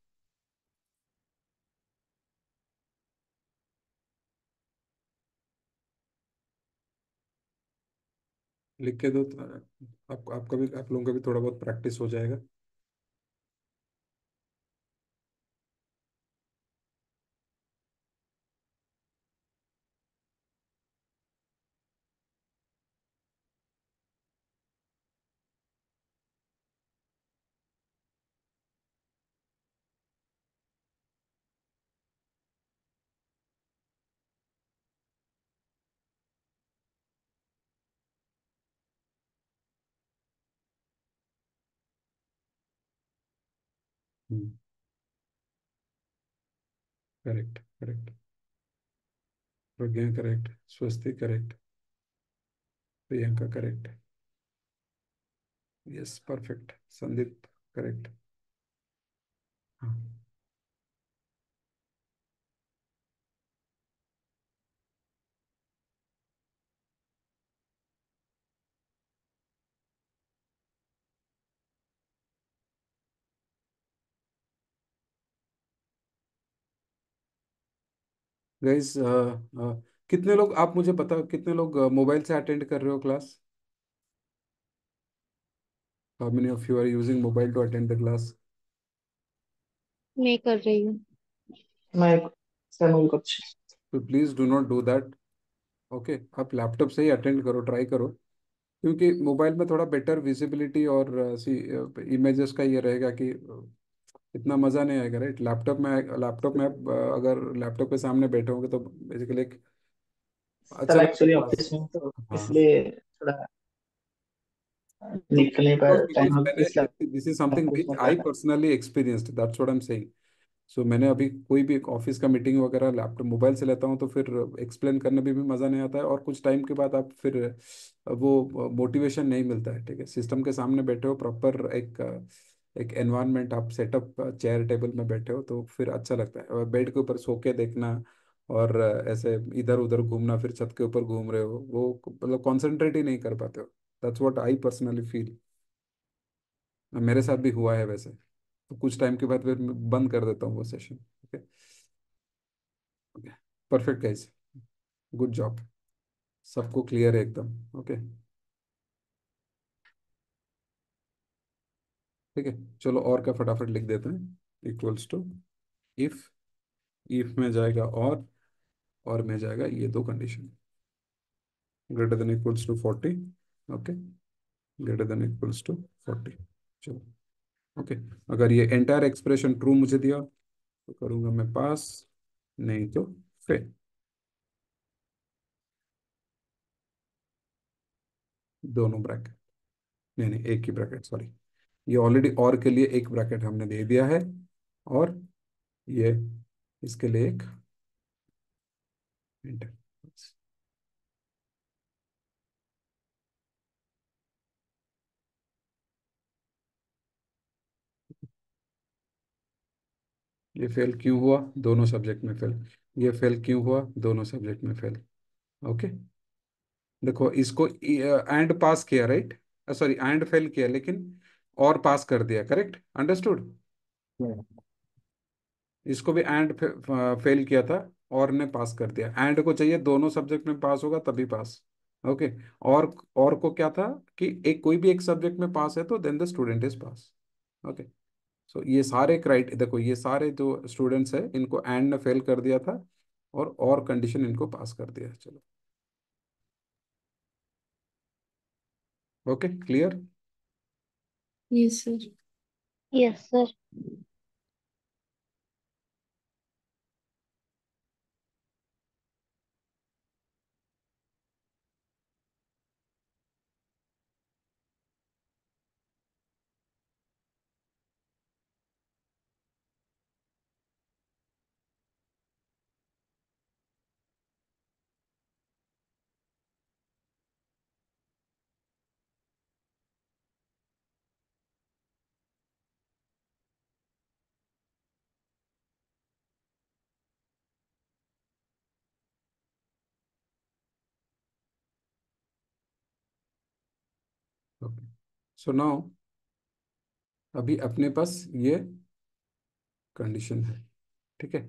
लिख के दो तो आपका भी, आप लोगों का भी थोड़ा बहुत प्रैक्टिस हो जाएगा। Correct, correct. Pragya correct, Swasti correct, Priyanka correct, yes perfect, Sandeep correct. हाँ गाइस, कितने लोग, आप मुझे बताओ कितने लोग मोबाइल से अटेंड कर रहे हो class? How many of you are using mobile to attend the class? मैं कर रही हूँ। मैं सर मुझे कुछ तो please do not do that. Okay, आप लैपटॉप से ही अटेंड करो, ट्राई करो। क्योंकि मोबाइल में थोड़ा बेटर विजिबिलिटी और इमेजेस का ये रहेगा कि इतना मज़ा नहीं आएगा, राइट? लैपटॉप में आप अगर लैपटॉप के सामने बैठे होंगे तो बेसिकली एक अच्छा सर लगता है एक्चुअली क्लास। ऑफिस में हूँ, तो हाँ, इसलिए थोड़ा तो निकल नहीं बिकॉज पाया बिकॉज टाइम, अब मैंने, इसलिए this is something office which में आई कर रहा personally experienced, that's what I am saying. So मैंने अभी कोई भी एक ऑफिस का मीटिंग वगैरह लैपटॉप मोबाइल से लेता हूँ तो फिर एक्सप्लेन करने में भी मज़ा नहीं आता है, और कुछ टाइम के बाद आप फिर वो मोटिवेशन नहीं मिलता है। ठीक है, सिस्टम के सामने बैठे हो, प्रॉपर एक एनवायरनमेंट आप सेटअप, चेयर टेबल में बैठे हो तो फिर अच्छा लगता है। और बेड के ऊपर सो के देखना और ऐसे इधर उधर घूमना, फिर छत के ऊपर घूम रहे हो, वो मतलब कॉन्सेंट्रेट ही नहीं कर पाते हो। That's what I personally feel. मेरे साथ भी हुआ है वैसे। तो कुछ टाइम के बाद फिर मैं बंद कर देता हूँ वो session. Okay, okay, perfect guys, good job. सबको क्लियर है एकदम? ओके, ठीक है। चलो और का फटाफट लिख देते हैं। इक्वल्स टू इफ, इफ में जाएगा और में जाएगा ये दो condition, greater than equals to 40। Okay, greater than equals to 40। चलो, ओके। अगर ये एंटायर एक्सप्रेशन ट्रू मुझे दिया तो करूंगा मैं पास, नहीं तो फेल। दोनों ब्रैकेट, नहीं नहीं, एक ही ब्रैकेट, सॉरी। ये ऑलरेडी और के लिए एक ब्रैकेट हमने दे दिया है, और ये इसके लिए एक इंटर। ये फेल क्यों हुआ? दोनों सब्जेक्ट में फेल। ये फेल क्यों हुआ? दोनों सब्जेक्ट में फेल। ओके, देखो इसको एंड पास किया, राइट? सॉरी, एंड फेल किया, लेकिन और पास कर दिया, करेक्ट, अंडरस्टूड। हम्म। इसको भी एंड फेल किया था, और ने पास कर दिया। एंड को चाहिए दोनों सब्जेक्ट में पास होगा तभी पास। ओके, और को क्या था कि एक कोई भी एक सब्जेक्ट में पास है तो then the student is pass. Okay, so ये सारे देखो ये सारे जो स्टूडेंट्स है इनको एंड ने फेल कर दिया था, और कंडीशन इनको पास कर दिया। चलो, okay, clear? Yes sir. Yes sir. Okay, so now अभी अपने पास ये कंडीशन है, ठीक है।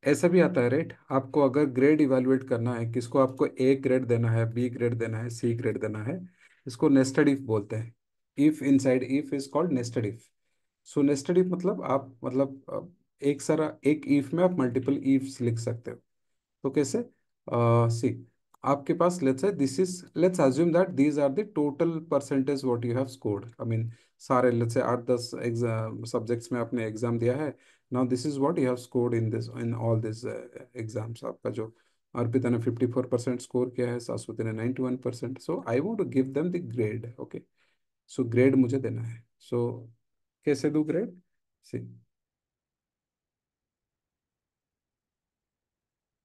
ऐसा भी आता है राइट, आपको अगर ग्रेड इवेलुएट करना है, किसको आपको ए ग्रेड देना है, बी ग्रेड देना है, सी ग्रेड देना है, इसको नेस्टेड इफ बोलते हैं। If inside if is called nested if. So nested if मतलब आप मतलब एक सारा एक इफ में आप मल्टीपल इफ्स लिख सकते हो। तो कैसे? सी, आपके पास let's say this is, let's assume that these are the total percentage what you have scored. I mean सारे लेट्स से 8-10 एग्जाम सब्जेक्ट्स में आपने एग्जाम दिया है। Now this is what you have scored in this in all this exams. आपका जो अर्पिता ने 54% score किया है, शाश्वती ने 91%। So I want to give them the grade. Okay, so grade मुझे देना है। सो कैसे दूँ grade? See,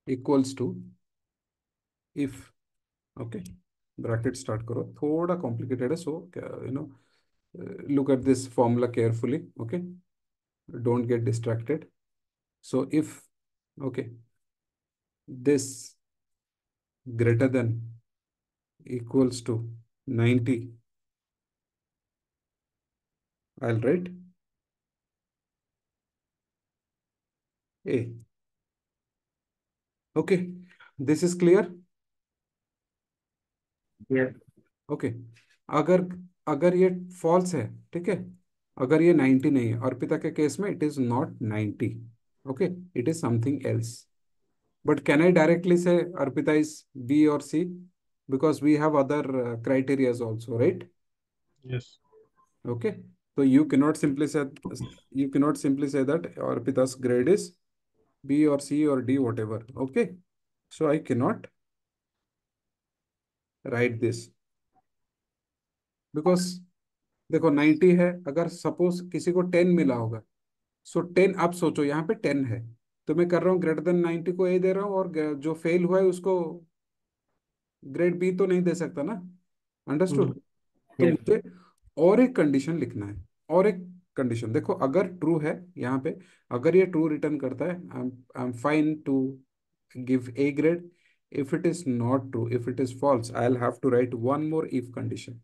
equals to if, okay, bracket start करो, थोड़ा कॉम्प्लिकेटेड है, so you know look at this formula carefully, okay, don't get distracted. So if, okay, this greater than equals to 90, I'll write a, okay, this is clear, Yes. okay। अगर अगर ये false है, ठीक है, अगर ये 90 नहीं है, अर्पिता के केस में it is not 90, okay, it is something else. But can I directly say Arpita is B or C? Because we have other criterias also, right? Yes. Okay. So you cannot simply say that Arpita's grade is B or C or D, whatever. Okay. So I cannot write this because देखो 90 है, अगर suppose किसी को 10 मिला होगा, सो 10, आप सोचो यहाँ पे 10 है, तो मैं कर रहा हूँ ग्रेटर देन 90 को ए दे रहा हूँ, और जो फेल हुआ है उसको ग्रेड बी तो नहीं दे सकता ना। अंडरस्टूड? तो Yes. मुझे और एक कंडीशन लिखना है, और एक कंडीशन देखो, अगर ट्रू है यहाँ पे, अगर ये ट्रू रिटर्न करता है, I am fine to give a grade. If it is not true, if it is false, I will have to write one more if condition.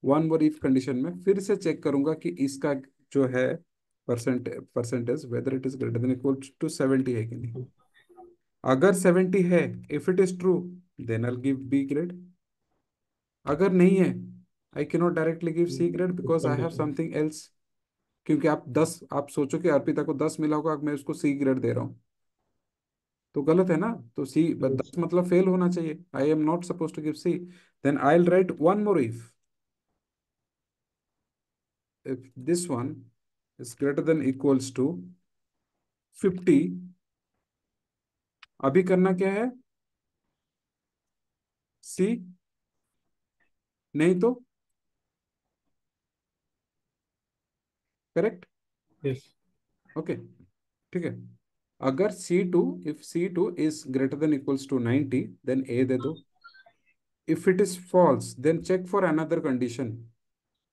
One more if condition में फिर से check करूंगा कि इसका जो है percentage whether it is greater than equal to 70 है कि नहीं। अगर 70 है, if it is true, then I give B grade. अगर नहीं है, I cannot directly give C grade because I have Condition. Something else. क्योंकि आप सोचो कि अर्पिता को 10 मिला होगा, मैं उसको सी ग्रेड दे रहा हूँ, तो गलत है ना। तो सी Yes. 10 मतलब फेल होना चाहिए, I am not suppose to give C. Then I will write one more if this one is greater than equals to 50। अभी करना क्या है? सी, नहीं तो करेक्ट, Yes. ओके, ठीक है। अगर C2, if C2 is greater than equals to 90, then A दे दो। If it is false, then check for another condition.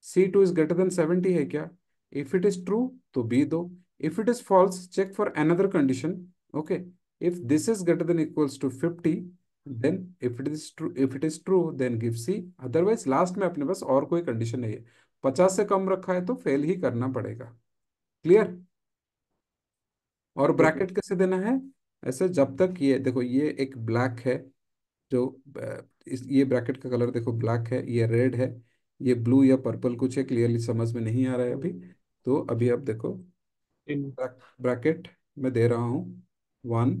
C2 is greater than 70 है क्या? इफ इट इज ट्रू तो बी दो। If it is false, check for another condition. Okay, if this is greater than equals to 50, then if it is true then give C. Otherwise last में अपने पास और कोई condition नहीं है। 50 से कम रखा है तो फेल ही करना पड़ेगा। क्लियर? और Okay. ब्रैकेट कैसे देना है? ऐसे, जब तक ये देखो, ये एक ब्लैक है, जो ये ब्रैकेट का कलर देखो ब्लैक है, ये रेड है, ये ब्लू या पर्पल कुछ है, क्लियरली समझ में नहीं आ रहा है अभी। तो अभी आप देखो, In ब्रैकेट में दे रहा हूँ 1,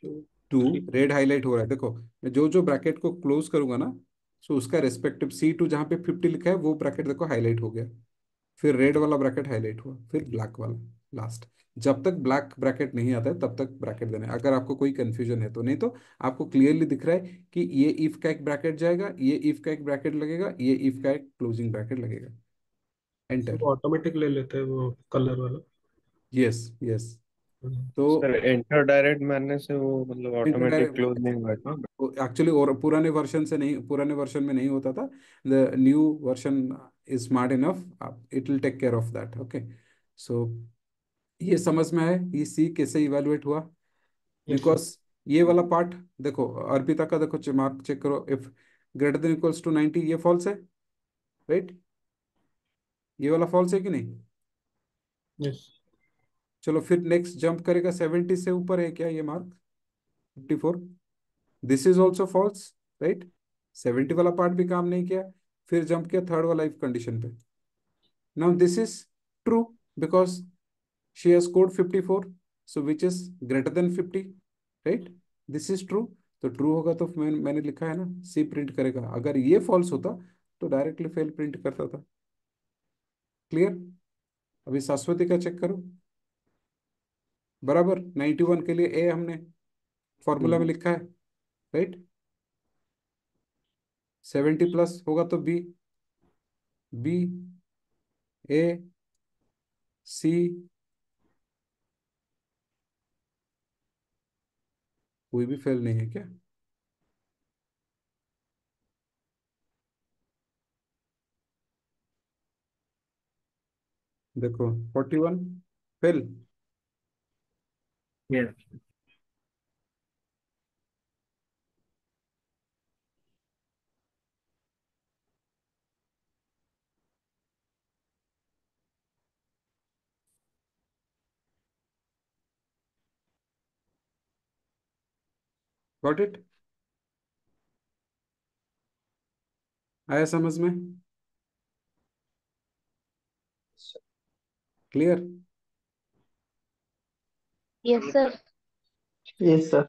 two, 2, three. रेड हाईलाइट हो रहा है देखो। मैं जो जो ब्रैकेट को क्लोज करूंगा ना, सो उसका रेस्पेक्टिव C2 जहाँ पे 50 लिखा है वो ब्रैकेट देखो हाईलाइट हो गया, फिर रेड वाला ब्रैकेट हाईलाइट हुआ, फिर ब्लैक वाला लास्ट। जब तक ब्लैक ब्रैकेट नहीं आता है तब तक ब्रैकेट देना है, अगर आपको कोई कंफ्यूजन है तो। नहीं तो आपको क्लियरली दिख रहा है कि ये इफ का एक ब्रैकेट जाएगा, ये इफ का एक ब्रैकेट लगेगा, ये इफ का एक क्लोजिंग ब्रैकेट लगेगा। तो एंटर। वो ऑटोमेटिक ले लेते हैं वो कलर वाला। Yes yes. हम्म। तो सर एंटर डायरेक्ट मारने से वो मतलब इंटर ऑटोमेटिक क्लोज नहीं डायरेक्ट होगा क्या? एक्चुअली, और पुराने वर्जन से नहीं, पुराने वर्जन में नहीं होता था। The new version is smart enough, it will take care of that. Okay. So ये समझ में आया ये सी कैसे इवेलुएट हुआ? Yes sir. बिकॉज ये वाला पार्ट देखो, अर्पिता का देखो, मार्क चेक करो, if greater than equals to 90 ये फॉल्स है, राइट? ये वाला फॉल्स है कि नहीं? यस। चलो फिर नेक्स्ट जंप करेगा, 70 से ऊपर है क्या ये mark? 54, this is also false, right? 70 वाला पार्ट भी काम नहीं किया, फिर जंप किया थर्ड वाला इफ कंडीशन पे। Now this is true because she has scored 54, so which is greater then 50, right? This is true. तो ट्रू होगा तो मैंने लिखा है ना, सी प्रिंट करेगा। अगर ये फॉल्स होता तो डायरेक्टली फेल प्रिंट करता था। क्लियर? अभी शाश्वती का चेक करो। बराबर 91 के लिए ए हमने फॉर्मूला में लिखा है, राइट? 70 प्लस होगा तो बी, बी, ए, सी, कोई भी फेल नहीं है क्या? देखो 41 फेल। यस। Got it? आया समझ में? Clear? Yes sir. Yes sir.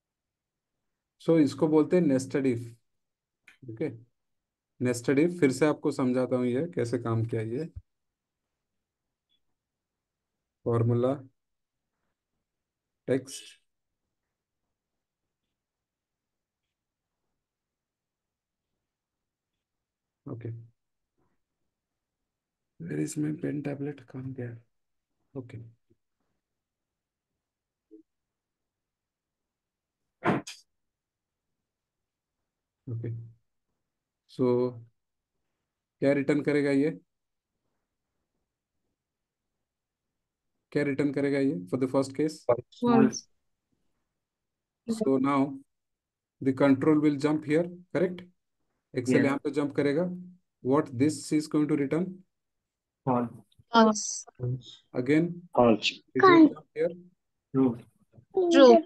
So इसको बोलते हैं nested if. Okay. Nested if फिर से आपको समझाता हूँ ये कैसे काम किया। ये formula, text, okay. Where is my pen tablet, कहाँ गया? ओके। ओके। सो क्या रिटर्न करेगा ये? क्या रिटर्न करेगा ये for the first case? false. So now the control will jump here, correct? Excel yes. यहाँ पे जंप करेगा। What this is going to return? False. Again false. It will jump here. True. True.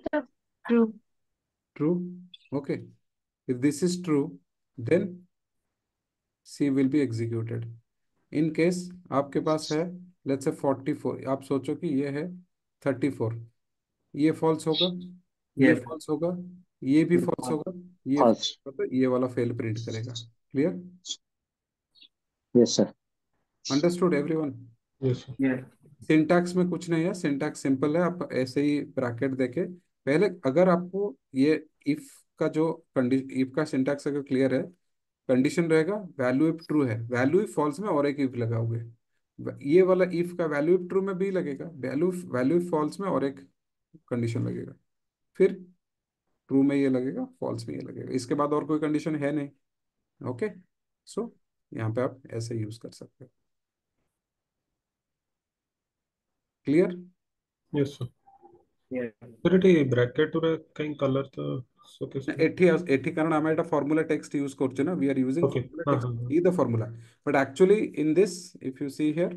True. True. Okay. If this is true then C will be executed. In case आपके पास है let's say 44, आप सोचो कि ये है 34, ये false होगा, ये यस। फॉल्स होगा, ये भी फॉल्स होगा, ये फॉल्स। false होगा, तो ये वाला फेल प्रिंट करेगा। Clear? Yes sir. Understood everyone? Yes sir. Yes. Syntax में कुछ नहीं है, सिंटैक्स सिंपल है। आप ऐसे ही ब्रैकेट देके पहले, अगर आपको ये इफ का जो कंडीशन, इफ का सिंटैक्स अगर क्लियर है, कंडीशन रहेगा वैल्यू इफ ट्रू है, वैल्यू इफ फॉल्स में और एक इफ लगाओगे, ये वाला इफ का वैल्यू इफ ट्रू में भी लगेगा, वैल्यू वैल्यू इफ फॉल्स में और एक कंडीशन लगेगा, फिर ट्रू में ये लगेगा, फॉल्स में ये लगेगा, इसके बाद और कोई कंडीशन है नहीं। ओके। सो यहाँ पे आप ऐसे यूज कर सकते हो। Clear? Yes sir. Yes. Sir ଏଠି ବ୍ରାକେଟ ରେ କାଇଁ କଲର ତ ଶୋକେସ କର। ଏଠି ଏଠି କାରଣ ଆମେ ଏଟା ଫର୍ମୁଲା ଟେକ୍ସଟ ୟୁଜ କରୁଛେ ନା, we are using okay. Formula हाँ टेक्स्ट हाँ हाँ। ई the formula, but actually in this if you see here,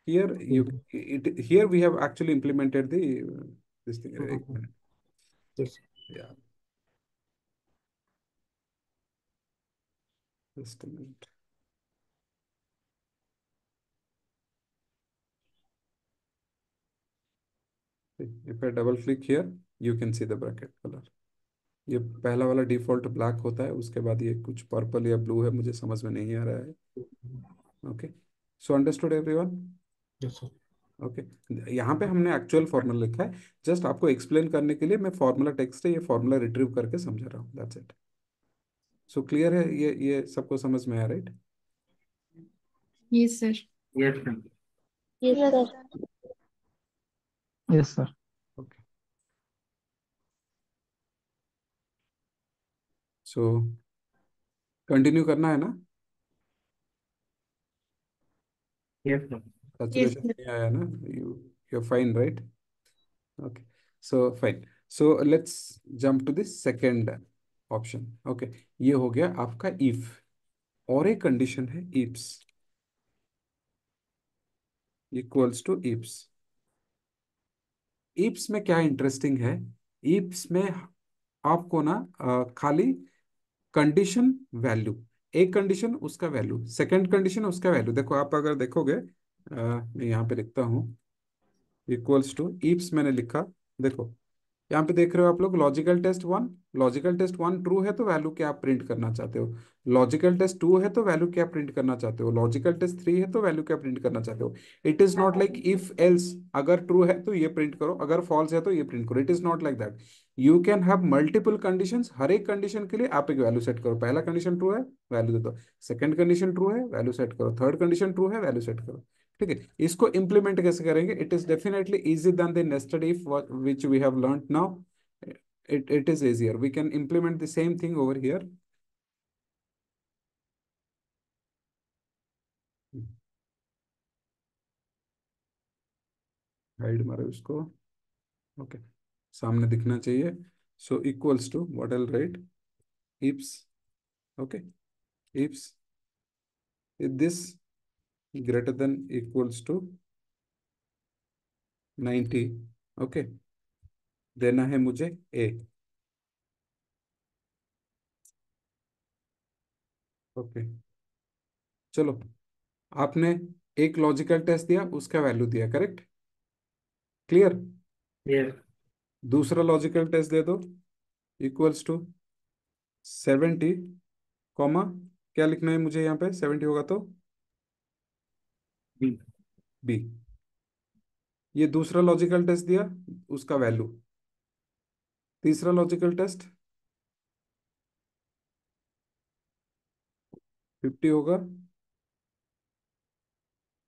here you it here we have actually implemented the this thing, एक minute, yes. yeah, just a minute. If I double click here you can see the bracket color. ये पहला वाला default black होता है, उसके बाद ये कुछ पर्पल या ब्लू है, मुझे समझ में नहीं आ रहा है। Okay, so understood everyone. Yes sir. Okay, यहाँ पे हमने एक्चुअल फॉर्मूला लिखा है, जस्ट आपको एक्सप्लेन करने के लिए मैं फॉर्मूला टेक्स्ट है, ये फॉर्मूला रिट्रीव करके समझा रहा हूँ, दैट्स इट। सो क्लियर है, ये सबको समझ में आया, right? Yes sir. Yes sir. Yes yes sir. Sir. Yes sir. Okay, so continue करना है ना? Yes sir. यस सैचुरेशन सर। नहीं आया ना? You fine, right? Okay, so fine. So let's jump to this second option. Okay, ये हो गया आपका इफ, और एक कंडीशन है ifs equals to ifs. Ifs में क्या इंटरेस्टिंग है, इफ्स में आपको ना खाली कंडीशन वैल्यू, एक कंडीशन उसका वैल्यू, सेकंड कंडीशन उसका वैल्यू, देखो आप अगर देखोगे, मैं यहाँ पे लिखता हूँ इक्वल्स टू इफ्स मैंने लिखा, देखो यहाँ पे देख रहे हो आप लोग, logical test one, logical test one true है तो वैल्यू क्या आप प्रिंट करना चाहते हो, लॉजिकल टेस्ट टू है तो वैल्यू क्या प्रिंट करना चाहते हो, लॉजिकल टेस्ट थ्री है तो वैल्यू क्या प्रिंट करना चाहते हो। It is not like if else, अगर ट्रू है तो ये प्रिंट करो, अगर फॉल्स है तो ये प्रिंट करो, it is not like that. You can have multiple conditions, हर एक कंडीशन के लिए आप एक वैल्यू सेट करो, पहला कंडीशन ट्रू है वैल्यू दे दो, सेकंड कंडीशन ट्रू है वैल्यू सेट करो, थर्ड कंडीशन ट्रू है वैल्यू सेट करो। ठीक है, इसको इंप्लीमेंट कैसे करेंगे, it is definitely easy than the nested if which we have learned now. It is easier, we can implement the same thing over here। Hide मारो उसको। Okay, सामने दिखना चाहिए। So equals to what I write, ifs, okay, ifs this greater than equals to 90। Okay, देना है मुझे ए। Okay, चलो, आपने एक लॉजिकल टेस्ट दिया, उसका वैल्यू दिया, करेक्ट, क्लियर। यस। दूसरा लॉजिकल टेस्ट दे दो, इक्वल्स टू 70, कॉमा, क्या लिखना है मुझे यहाँ पे, 70 होगा तो बी। बी। ये दूसरा लॉजिकल टेस्ट दिया, उसका वैल्यू। तीसरा लॉजिकल टेस्ट 50 होगा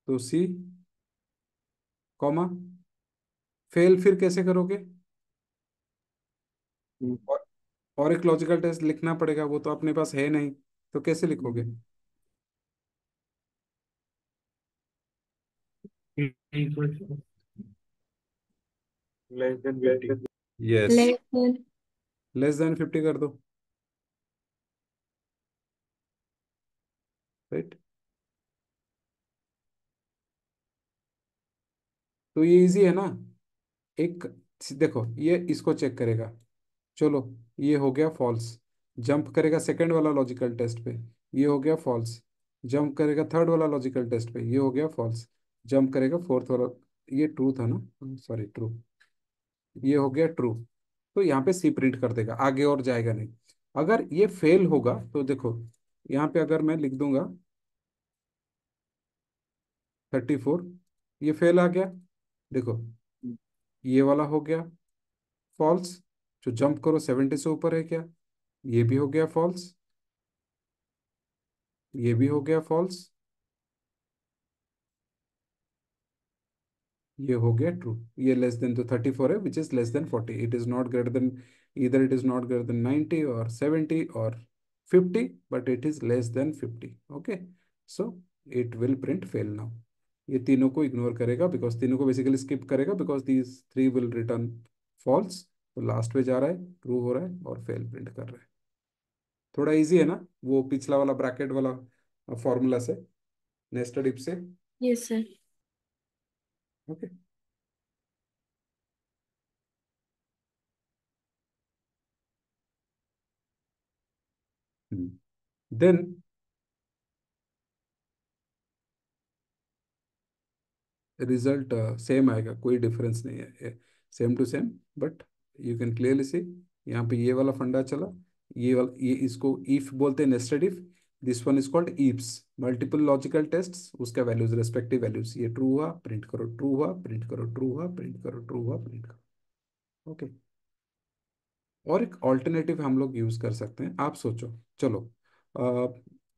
तो सी, कॉमा, फेल फिर कैसे करोगे, और, और एक लॉजिकल टेस्ट लिखना पड़ेगा, वो तो अपने पास है नहीं, तो कैसे लिखोगे। Less than 50। Yes, less than. Less than 50 कर दो, राइट। तो ये इजी है ना, एक, देखो ये इसको चेक करेगा, चलो, ये हो गया फॉल्स, जंप करेगा सेकंड वाला लॉजिकल टेस्ट पे, ये हो गया फॉल्स, जंप करेगा थर्ड वाला लॉजिकल टेस्ट पे, ये हो गया फॉल्स, जंप करेगा फोर्थ वाला, ये ट्रू था ना, सॉरी ट्रू, ये हो गया ट्रू। तो यहाँ पे सी प्रिंट कर देगा, आगे और जाएगा नहीं। अगर ये फेल होगा तो देखो, यहाँ पे अगर मैं लिख दूंगा 34, ये फेल आ गया, देखो ये वाला हो गया फॉल्स, जो जंप करो 70 से ऊपर है क्या, ये भी हो गया फॉल्स, ये भी हो गया फॉल्स, ये हो गया ट्रू। ये लेस देन तो 34 है, which is less than 40, it is not greater than, इधर it is not greater than 90 और 70 और 50, but it is less than 50। Okay, so it will print fail now. ये तीनों को इग्नोर करेगा, बिकॉज तीनों को बेसिकली स्किप करेगा, because these three will return false. तो लास्ट पे जा रहा है, ट्रू हो रहा है और फेल प्रिंट कर रहा है। थोड़ा इजी है ना, वो पिछला वाला ब्रैकेट वाला फॉर्मूला से, नेस्टेड इफ से। Yes sir. Okay, then result same आएगा, कोई डिफरेंस नहीं है, same to same, but you can clearly see यहाँ पे ये वाला फंडा चला, ये वाला, ये इसको इफ बोलते हैं, nested if. This one is called ifs. Multiple logical test, उसका वैल्यूज, रेस्पेक्टिव वैल्यूज, ये ट्रू हुआ प्रिंट करो, ट्रू हुआ प्रिंट करो, ट्रू हुआ प्रिंट करो, ट्रू हुआ प्रिंट करो। ओके। और एक ऑल्टरनेटिव हम लोग यूज कर सकते हैं, आप सोचो। चलो,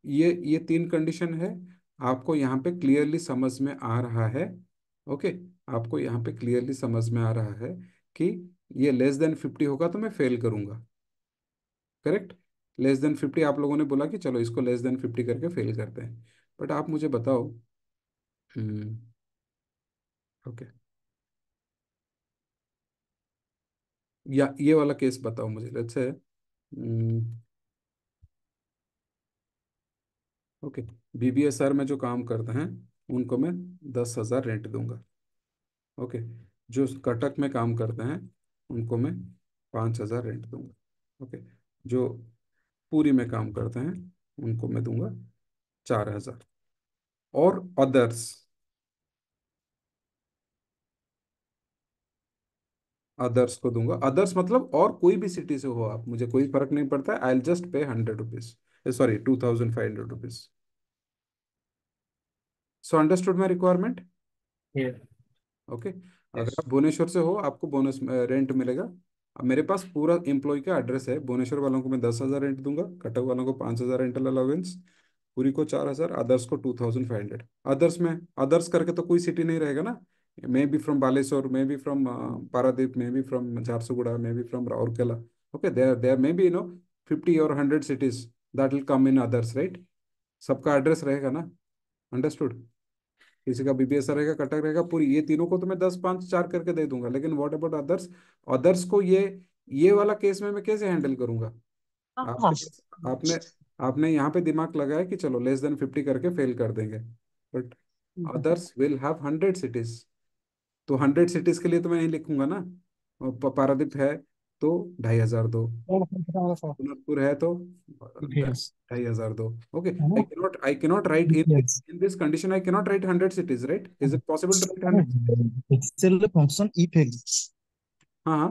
ये तीन कंडीशन है, आपको यहाँ पे क्लियरली समझ में आ रहा है। ओके। आपको यहाँ पे क्लियरली समझ में आ रहा है कि ये लेस देन 50 होगा तो मैं फेल करूंगा। करेक्ट। लेस देन 50 आप लोगों ने बोला कि चलो इसको लेस देन 50 करके फेल करते हैं। बट आप मुझे बताओ। ओके। या ये वाला केस बताओ मुझे, लेट्स से। ओके। बीबीएसआर में जो काम करते हैं उनको मैं 10,000 रेंट दूंगा। ओके। जो कटक में काम करते हैं उनको मैं 5,000 रेंट दूंगा। ओके। जो पुरी में काम करते हैं उनको मैं दूंगा 4,000। और अदर्स, अदर्स को दूंगा। अदर्स मतलब और कोई भी सिटी से हो आप, मुझे कोई फर्क नहीं पड़ता है। आई विल जस्ट पे 100 rupees, sorry 2,500 rupees. So understood my requirement. ये ओके। अगर यस। आप भुवनेश्वर से हो आपको बोनस रेंट मिलेगा। अब मेरे पास पूरा एम्प्लॉय का एड्रेस है। भुवनेश्वर वालों को मैं 10,000 रेंट दूंगा, कटक वालों को 5,000 रेंटल अलाउंस, पूरी को 4,000, अदर्स को 2,500। अदर्स में, अदर्स करके तो कोई सिटी नहीं रहेगा ना। May be from Baleshwar, may be from Paradip, may be from Jharsuguda, may be from Rourkela. Okay, there may be 50 और 100 cities that will come in others, right. सबका एड्रेस रहेगा ना। अंडरस्टूड। किसी का बीबीएस रहेगा, कटक रहेगा, पूरी, ये तीनों को तो मैं 10, 5, 4 करके दे दूंगा। लेकिन व्हाट अबाउट अदर्स? अदर्स को ये वाला केस में मैं कैसे हैंडल करूंगा? आपके पास, आपने आपने यहाँ पे दिमाग लगाया कि चलो लेस देन 50 करके फेल कर देंगे। But others will have 100 cities। तो 100 cities के लिए तो मैं नहीं लिखूंगा ना। और पारादीप है तो 2,500 दो, सोनरपुर है तो Yes. 2,500 दो। ओके। है ना? I cannot write Yes. in this condition, I cannot write 100 cities, right? Is it possible to write 100? Excel function if हाँ हाँ।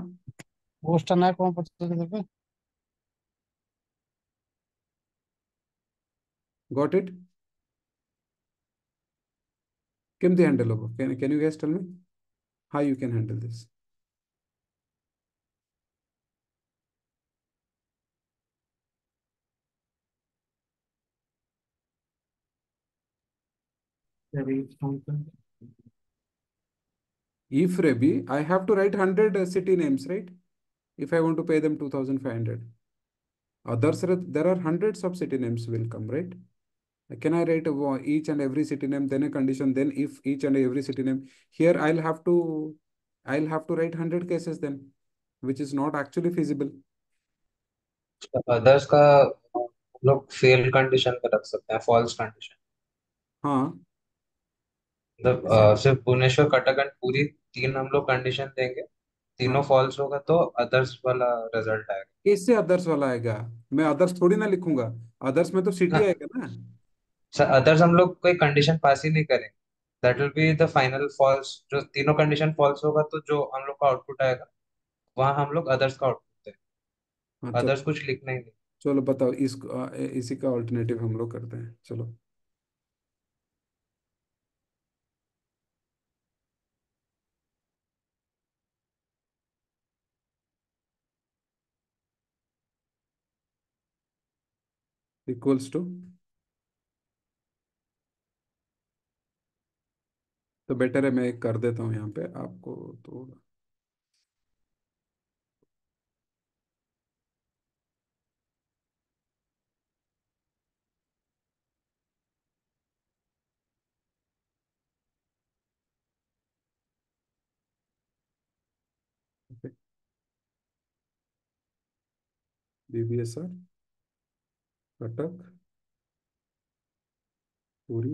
पोस्ट ना कौन पड़ता है? Got it? केमती हैंडल होगा? Can you guess, tell me how you can handle this? If Rebi, I have to write 100 city names, right? If I want to pay them 2,500. Others, there are hundreds of city names will come, right? Can I write each and every city name, then a condition, then if each and every city name, here I'll have to write 100 cases then, which is not actually feasible. Others का हम लोग fail condition पे रख सकते हैं, false condition. हाँ। मतलब सिर्फ भुवनेश्वर, कटक एंड पूरी तीन हम लोग कंडीशन देंगे, तीनों हाँ, फॉल्स होगा तो अदर्स वाला रिजल्ट आएगा। कैसे अदर्स वाला आएगा? मैं अदर्स थोड़ी ना लिखूंगा। अदर्स में तो सिटी ना आएगा ना। अदर्स हम लोग कोई कंडीशन पास ही नहीं करेंगे, that will be the final false. जो तीनों कंडीशन फॉल्स होगा तो जो हम लोग का आउटपुट आएगा वहां हम लोग अदर्स का आउटपुट दें। हाँ चलो। अदर्स कुछ लिखना ही नहीं। चलो बताओ, इसी का ऑल्टरनेटिव हम लोग करते हैं, चलो। इक्वल्स टू, तो बेटर है मैं एक कर देता हूँ यहाँ पे आपको तो। BBSR, Cuttack, Puri,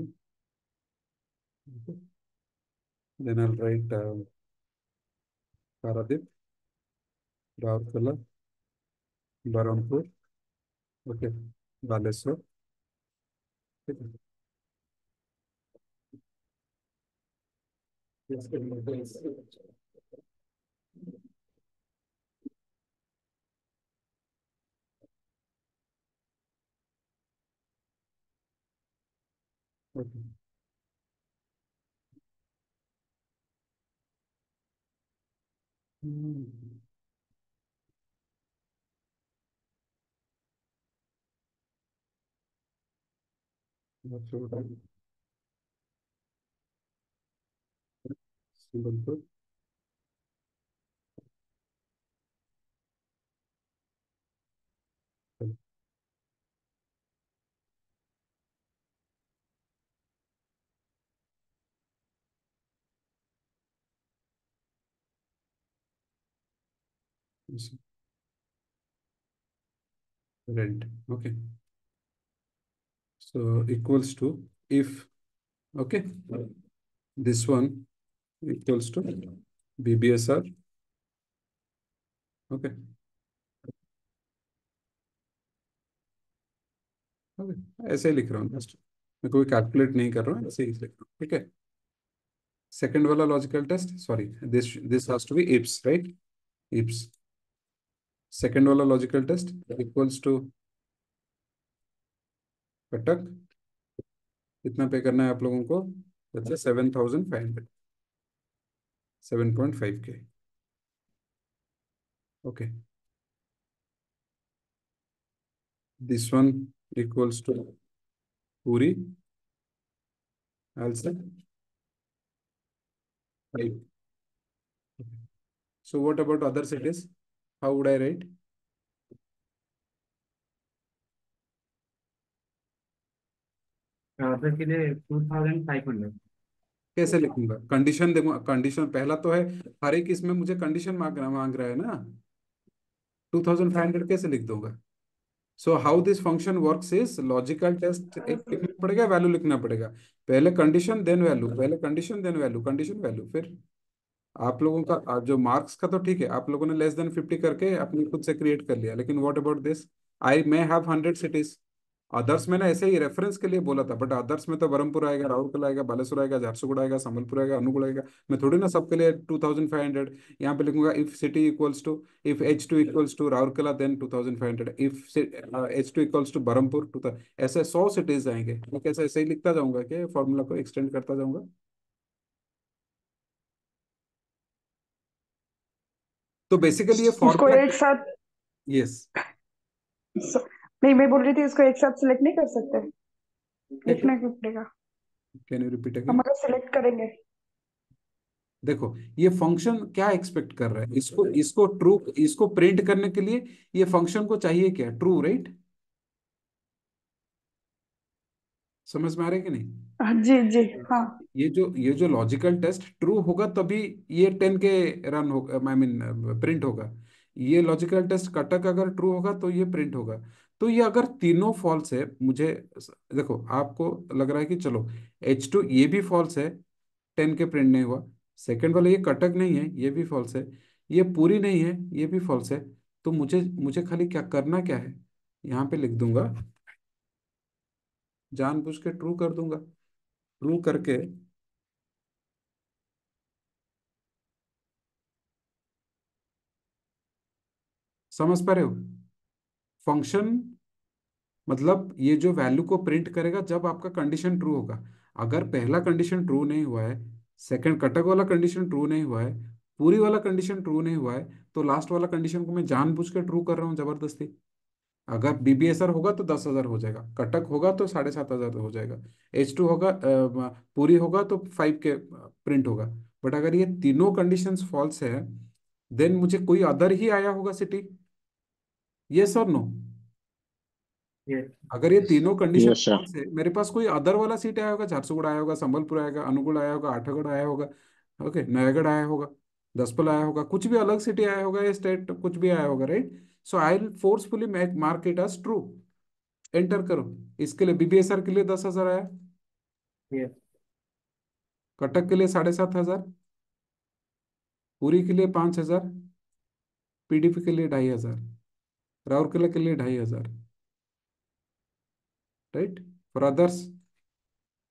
then I'll write Paradip, Rourkela, Berhampur, okay, Baleshwar. ठीक है। Okay. Hmm. That's what Sambalpur. Yes. Rent. Okay. So equals to if, okay, this one equals to BBSR. Okay. Okay, ऐसे ही लिख रहा हूँ जस्ट, मैं कोई कैलकुलेट नहीं कर रहा हूँ, ऐसे ही लिख रहा हूँ, ठीक है। सेकंड वाला logical test, sorry, this has to be ifs, right? Ifs. Second वाला logical test equals to Cuttack. कितना पे करना है आप लोगों को? अच्छा, 7,500, 7.5K। Okay, this one equals to Puri, also 5। So what about other cities? How would I write? Order के लिए 2,500। कैसे लिखूंगा? कंडीशन देखूंगा, कंडीशन पहला तो है, हर एक इसमें मुझे कंडीशन मांग रहा है ना। 2,500 कैसे लिख दूंगा? So how this function works is, logical test एक लिखना पड़ेगा, वैल्यू लिखना पड़ेगा। पहले कंडीशन देन वैल्यू, पहले condition then value, condition value, फिर आप लोगों का जो मार्क्स का तो ठीक है, आप लोगों ने लेस देन 50 करके अपनी खुद से क्रिएट कर लिया, लेकिन what about this? I may have 100 cities. Others मैंने ऐसे ही रेफरेंस के लिए बोला था, बट अदर्स में तो बरहमपुर आएगा, राउरकेला आएगा, बालेश्वर आएगा, झारसुगुड़ा आएगा, संबलपुर आएगा, अनुगुड़ आएगा। मैं थोड़ी ना सबके लिए 2,500 यहाँ पे लिखूंगा। If city equals to, if H2 equals to Rourkela then 2,500, if H2 equals to Berhampur 2000, ऐसे 100 सिटीज आएंगे। मैं कैसे ऐसे ही लिखता जाऊंगा क्या? फॉर्मूला को एक्सटेंड करता जाऊंगा? तो बेसिकली ये इसको फॉर्मूला, एक साथ यस, नहीं, मैं बोल रही थी इसको एक साथ सिलेक्ट नहीं कर सकते, लिखना क्यों पड़ेगा? कैन यू रिपीट हम अगेन? अगर सिलेक्ट करेंगे। देखो, ये फंक्शन क्या एक्सपेक्ट कर रहा है, इसको इसको ट्रू, इसको प्रिंट करने के लिए ये फंक्शन को चाहिए क्या? True, right? समझ में आ रहा है कि नहीं? हाँ जी जी हाँ। ये जो लॉजिकल टेस्ट ट्रू होगा तभी ये 10 के रन होगा, आई मीन प्रिंट होगा। ये लॉजिकल टेस्ट कटक अगर ट्रू होगा तो ये प्रिंट होगा। तो ये अगर तीनों फॉल्स है, मुझे देखो, आपको लग रहा है कि चलो H2 ये भी फॉल्स है, 10 के प्रिंट नहीं हुआ। सेकंड वाला ये कटक नहीं है, ये भी फॉल्स है। ये पूरी नहीं है, ये भी फॉल्स है। तो मुझे मुझे खाली क्या करना क्या है, यहाँ पे लिख दूंगा, जानबूझ के ट्रू कर दूंगा। ट्रू करके, समझ पा रहे हो? फंक्शन मतलब ये जो वैल्यू को प्रिंट करेगा जब आपका कंडीशन ट्रू होगा। अगर पहला कंडीशन ट्रू नहीं हुआ है, सेकंड कटक वाला कंडीशन ट्रू नहीं हुआ है, पूरी वाला कंडीशन ट्रू नहीं हुआ है, तो लास्ट वाला कंडीशन को मैं जानबूझ के ट्रू कर रहा हूँ जबरदस्ती। अगर BBSR होगा तो 10,000 हो जाएगा, कटक होगा तो 7,500 हो जाएगा, H2 होगा, पूरी होगा तो 5 के प्रिंट होगा। बट अगर ये तीनों कंडीशंस फॉल्स है, देन मुझे कोई अदर ही आया होगा सिटी। यस और नो? अगर ये तीनों कंडीशन यस सर। फॉल्स है, मेरे पास कोई अदर वाला सीट आया होगा, झारसुगुड़ा आया होगा, संबलपुर आएगा, अनुगुड़ आया होगा, आठगढ़ आया होगा, ओके, नयागढ़ आया होगा, दसपल आया होगा, कुछ भी अलग सिटी आया होगा, या स्टेट कुछ भी आया होगा, right? So I will forcefully mark it as true. Enter करो। इसके लिए BBSR के लिए 10,000 आया, कटक के लिए 7,500, पुरी के लिए 5,000, PDP के लिए 2,500, राउरकेला के लिए 2,500, right? For others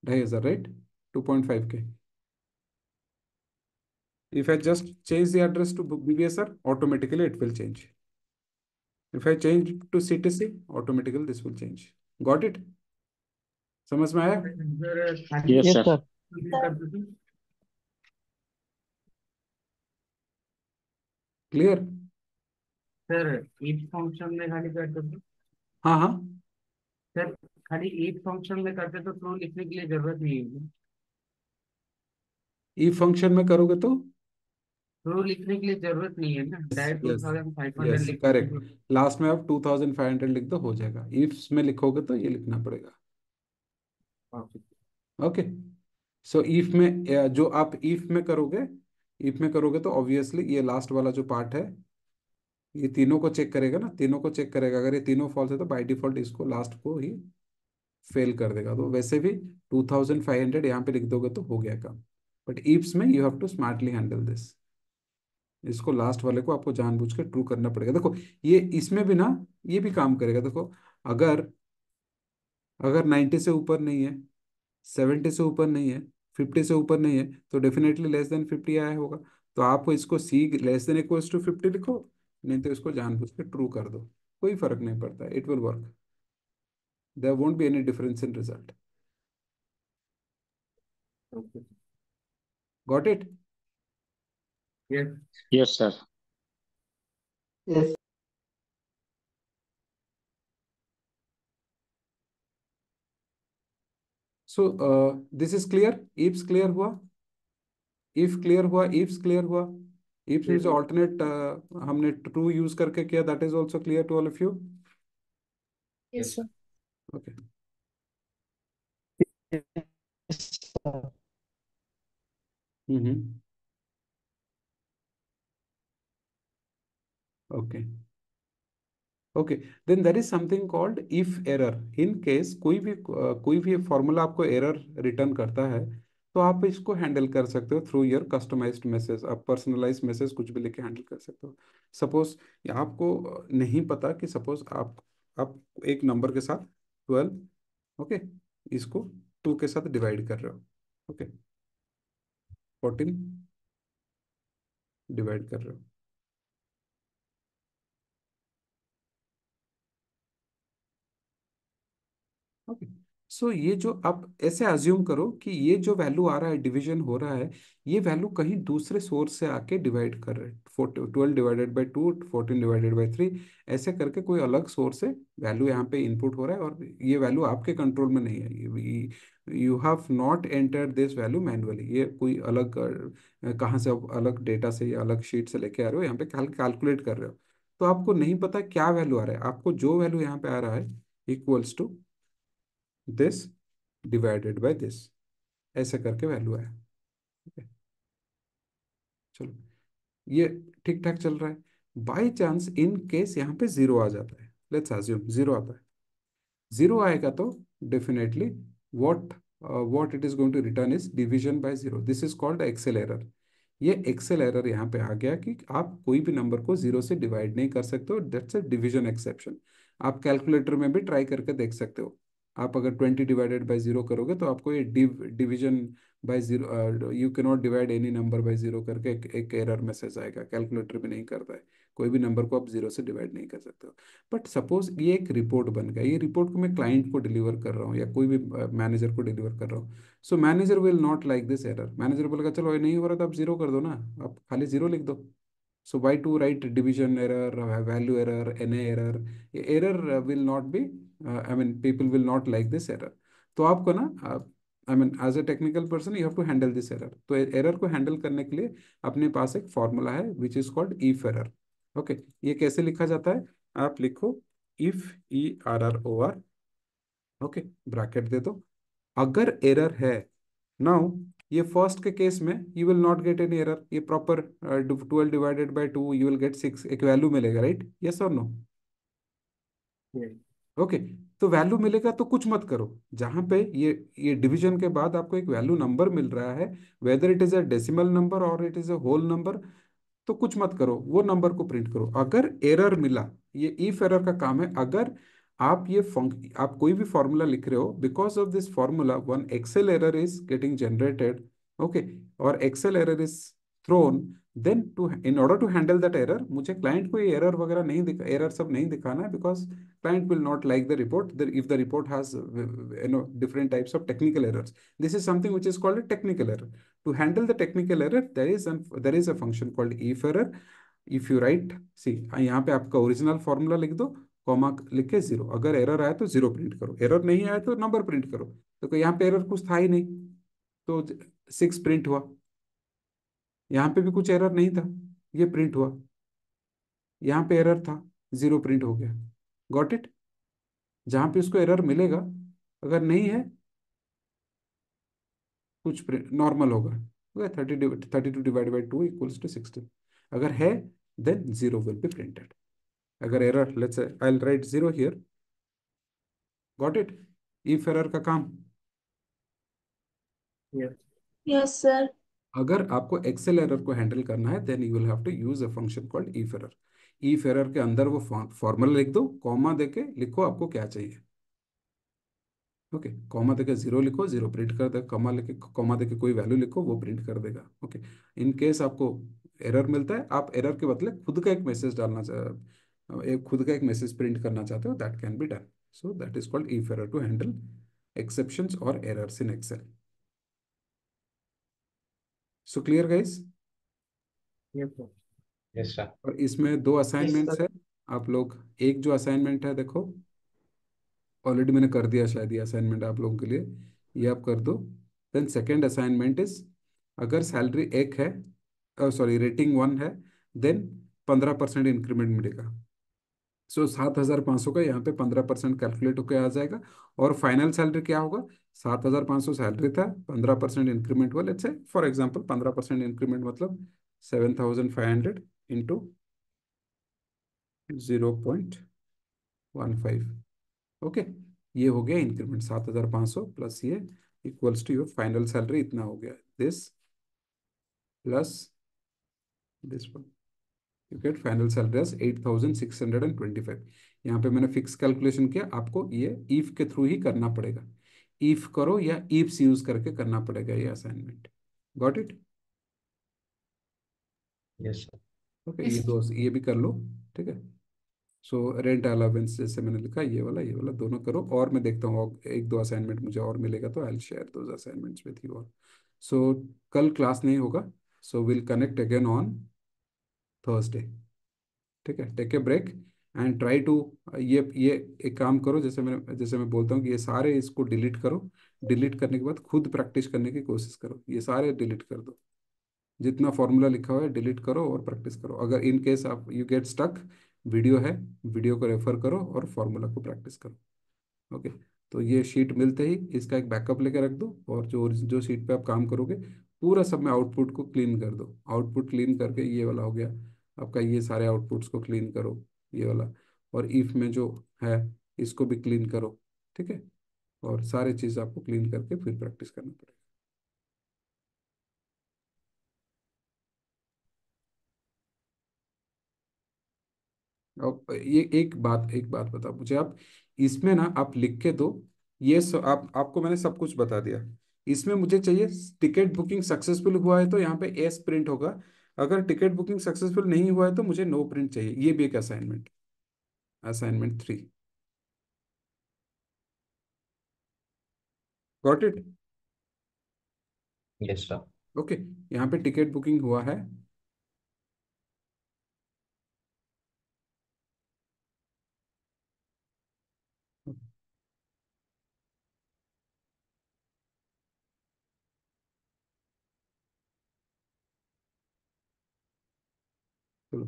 2,500, right? 2.5K। If I just change the address to BBSR, automatically it will change. If I change to CTC, automatically this will change. Got it? समझ में आया? Yes yes sir. Sir. Clear? Sir if function में खाली करते तो हाँ हाँ, sir खाली इफ फंक्शन में करते तो ट्रू लिखने के लिए जरूरत नहीं है। ई फंक्शन में करोगे तो ट्रू लिखने के लिए जरूरत नहीं है ना, direct to yes, thousand five hundred yes लिख देते करेक्ट। तो। लास्ट में आप 2500 लिख दो, हो जाएगा। इफ्स में लिखोगे तो ये लिखना पड़ेगा। ओके। ओके। सो इफ में जो आप इफ में करोगे, इफ में करोगे तो ऑब्वियसली ये लास्ट वाला जो पार्ट है, ये तीनों को चेक करेगा ना, तीनों को चेक करेगा। अगर ये तीनों फॉल्स है तो बाय डिफॉल्ट इसको लास्ट को ही फेल कर देगा। तो वैसे भी 2500 यहाँ पे लिख दोगे तो हो गया काम। बट इफ्स में you have to smartly handle this. इसको लास्ट वाले को आपको जानबूझ के ट्रू करना पड़ेगा। देखो ये इसमें भी ना, ये भी काम करेगा। देखो अगर अगर 90 से ऊपर नहीं है, 70 से ऊपर नहीं है, 50 से ऊपर नहीं है, तो डेफिनेटली लेस देन 50 आया होगा। तो आप इसको सी लेस देन इक्वल्स टू 50 लिखो, नहीं तो इसको जानबूझ के ट्रू कर दो। कोई फर्क नहीं पड़ता, it will work. There won't be any difference in result. Okay. Got it? Yes. Yes sir. Yes so this is clear. Ifs clear हुआ, इफ क्लियर हुआ, इफ्स क्लियर हुआ। इफ्स में जो ऑल्टरनेट हमने ट्रू यूज करके किया, that is also clear to all of you. Yes sir. Okay. Sir. Hmm. Okay. Okay, then there is something called if error. In case कोई भी formula आपको error return करता है, तो आप इसको हैंडल कर सकते हो थ्रू योर कस्टमाइज्ड मैसेज। आप पर्सनलाइज मैसेज कुछ भी लेके हैंडल कर सकते हो। सपोज आपको नहीं पता कि सपोज आप एक नंबर के साथ 12, ओके, इसको 2 के साथ डिवाइड कर रहे हो, ओके, 14 डिवाइड कर रहे हो। ओके। सो ये जो आप ऐसे अज्यूम करो कि ये जो वैल्यू आ रहा है, डिवीजन हो रहा है, ये वैल्यू कहीं दूसरे सोर्स से आके डिवाइड कर रहे हैं। 12 डिवाइडेड बाई 2, 14 डिवाइडेड बाई 3, ऐसे करके कोई अलग सोर्स से वैल्यू यहाँ पे इनपुट हो रहा है, और ये वैल्यू आपके कंट्रोल में नहीं है। You have not entered this value manually. ये कोई अलग कहाँ से आप अलग डेटा से या अलग शीट से लेके आ रहे हो, यहाँ पे कैलकुलेट कर रहे हो। तो आपको नहीं पता क्या वैल्यू आ रहा है। आपको जो वैल्यू यहाँ पे आ रहा है equals to this divided by this, ऐसे करके वैल्यू आया। ठीक है, चलो ये ठीक ठाक चल रहा है। बाई चांस इन केस यहाँ पे जीरो आ जाता है, लेट्स अज्यूम जीरो आता है। जीरो आएगा तो definitely what what it is going to return is division by zero. This is called Excel error. ये एक्सेल एरर यहाँ पे आ गया कि आप कोई भी नंबर को जीरो से डिवाइड नहीं कर सकते हो। That's a division exception. आप कैलकुलेटर में भी ट्राई करके देख सकते हो। आप अगर 20 डिवाइडेड बाय जीरो करोगे तो आपको ये division by zero, you can not divide any number by zero करके एक एरर मैसेज आएगा। कैलकुलेटर भी नहीं करता है, कोई भी नंबर को आप जीरो से डिवाइड नहीं कर सकते हो। बट सपोज ये एक रिपोर्ट बन गया, ये रिपोर्ट को मैं क्लाइंट को डिलीवर कर रहा हूँ या कोई भी मैनेजर को डिलीवर कर रहा हूँ। So manager will not like this error. Manager बोलेगा चलो ये नहीं हो रहा तो आप जीरो कर दो ना, आप खाली जीरो लिख दो। So why to write division error, value error, N error? Error will not be, I mean people will not like this error. तो आपको ना, I mean as a technical person you have to handle this error. तो error को handle करने के लिए अपने पास एक फॉर्मूला है which is called if error. Okay, ये कैसे लिखा जाता है? आप लिखो इफ, ERROR, ओके, ब्रैकेट दे दो। अगर एरर है, नाउ ये फर्स्ट के केस में you will not get any error. ये proper 12 divided by 2 you will get 6, एक वैल्यू मिलेगा, राइट? यस और नो? ओके। तो वैल्यू मिलेगा तो कुछ मत करो। जहां पे ये डिवीजन के बाद आपको एक वैल्यू नंबर मिल रहा है, whether it is a decimal number और it is a whole number, तो कुछ मत करो, वो नंबर को प्रिंट करो। अगर एरर मिला, ये इफ एरर का काम है। अगर आप कोई भी फॉर्मूला लिख रहे हो, because of this formula one excel error is getting generated, okay, और excel error is thrown, then to in order to handle that error, मुझे क्लाइंट को ये एरर वगैरह नहीं दिखा, एरर सब नहीं दिखाना है, because client will not like the report if the report has different types of technical errors. This is something which is called a technical error. To handle the technical error, there is a function called if error. If you write, see यहाँ पे आपका original formula लिख दो, comma लिख के zero, अगर error आया तो जीरो प्रिंट करो, एरर नहीं आया तो नंबर प्रिंट करो। तो यहाँ पे एरर कुछ था ही नहीं, तो 6 प्रिंट हुआ। यहाँ पे भी कुछ एरर नहीं था, ये प्रिंट हुआ। यहाँ पे एरर था, जीरो प्रिंट हो गया। Got it? जहां पे उसको एरर मिलेगा, अगर नहीं है कुछ नॉर्मल होगा, 32 / 2 = अगर है then zero will be printed. अगर error, let's say I will write zero here. Got it? If error का काम। Yes. Yes sir. अगर आपको एक्सेल एरर को हैंडल करना है then you will have to use a function called if error. If error के अंदर वो फॉर्मूला लिख दो, कॉमा देके लिखो आपको क्या चाहिए। ओके, कॉमा देके जीरो लिखो, जीरो प्रिंट कर देगा। कॉमा देके कोई वैल्यू लिखो, वो प्रिंट कर देगा। ओके, इन केस आपको एरर मिलता है, आप एरर के बदले खुद का एक मैसेज एक खुद का एक मैसेज प्रिंट करना चाहते हो, that can be done. So that is called if error to handle exceptions और errors in excel. So clear guys? Yes, sir. Yes sir. और इसमें दो यस असाइनमेंट्स सर। है आप लोग। एक जो असाइनमेंट है, देखो ऑलरेडी मैंने कर दिया शायद ये असाइनमेंट आप लोगों के लिए, ये आप कर दो। देन सेकेंड असाइनमेंट इज, अगर सैलरी एक है, सॉरी रेटिंग वन है, देन 15% इंक्रीमेंट मिलेगा। सो 7,500 का यहाँ पे 15% कैलकुलेट होकर आ जाएगा। और फाइनल सैलरी क्या होगा? 7,500 सैलरी था, 15% इंक्रीमेंट हुआ, let's say for example 15% increment मतलब 7,500 इंटू 0.15। ओके, ये हो गया इंक्रीमेंट 7,500 प्लस ये equals to your final salary, इतना हो गया, this plus this one, you get final salary as 8,625। यहाँ पे मैंने फिक्स कैलकुलेशन किया, आपको ये ईफ के थ्रू ही करना पड़ेगा। ईफ करो या ईफ्स यूज करके करना पड़ेगा ये assignment. Got it? Yes sir. Okay, ये दो ये भी कर लो, ठीक है। सो रेंट अलाउंस जैसे मैंने लिखा, ये वाला दोनों करो। और मैं देखता हूँ और एक दो असाइनमेंट मुझे और मिलेगा तो I will share those assignments with you all. So कल क्लास नहीं होगा, so will connect again on Thursday. ठीक है, take a break and try to, ये एक काम करो, जैसे मैं बोलता हूँ कि ये सारे इसको डिलीट करो। डिलीट करने के बाद खुद प्रैक्टिस करने की कोशिश करो, ये सारे डिलीट कर दो, जितना फॉर्मूला लिखा हुआ है डिलीट करो और प्रैक्टिस करो। अगर इन केस आप यू गेट स्टक, वीडियो है, वीडियो को रेफर करो और फॉर्मूला को प्रैक्टिस करो। ओके, तो ये शीट मिलते ही इसका एक बैकअप लेके रख दो, और जो जो शीट पे आप काम करोगे पूरा सब में आउटपुट को क्लीन कर दो। आउटपुट क्लीन करके ये वाला हो गया आपका, ये सारे आउटपुट्स को क्लीन करो, ये वाला। और इफ में जो है इसको भी क्लीन करो, ठीक है। और सारे चीज़ आपको क्लीन करके फिर प्रैक्टिस करना पड़ेगा। और ये एक बात बताओ मुझे आप, इसमें ना आप लिख के दो, आपको मैंने सब कुछ बता दिया। इसमें मुझे चाहिए टिकट बुकिंग सक्सेसफुल हुआ है तो यहाँ पे एस प्रिंट होगा, अगर टिकट बुकिंग सक्सेसफुल नहीं हुआ है तो मुझे नो प्रिंट चाहिए। ये भी एक assignment, assignment 3। Got it? Yes sir. Okay, यहाँ पे टिकट बुकिंग हुआ है, चलो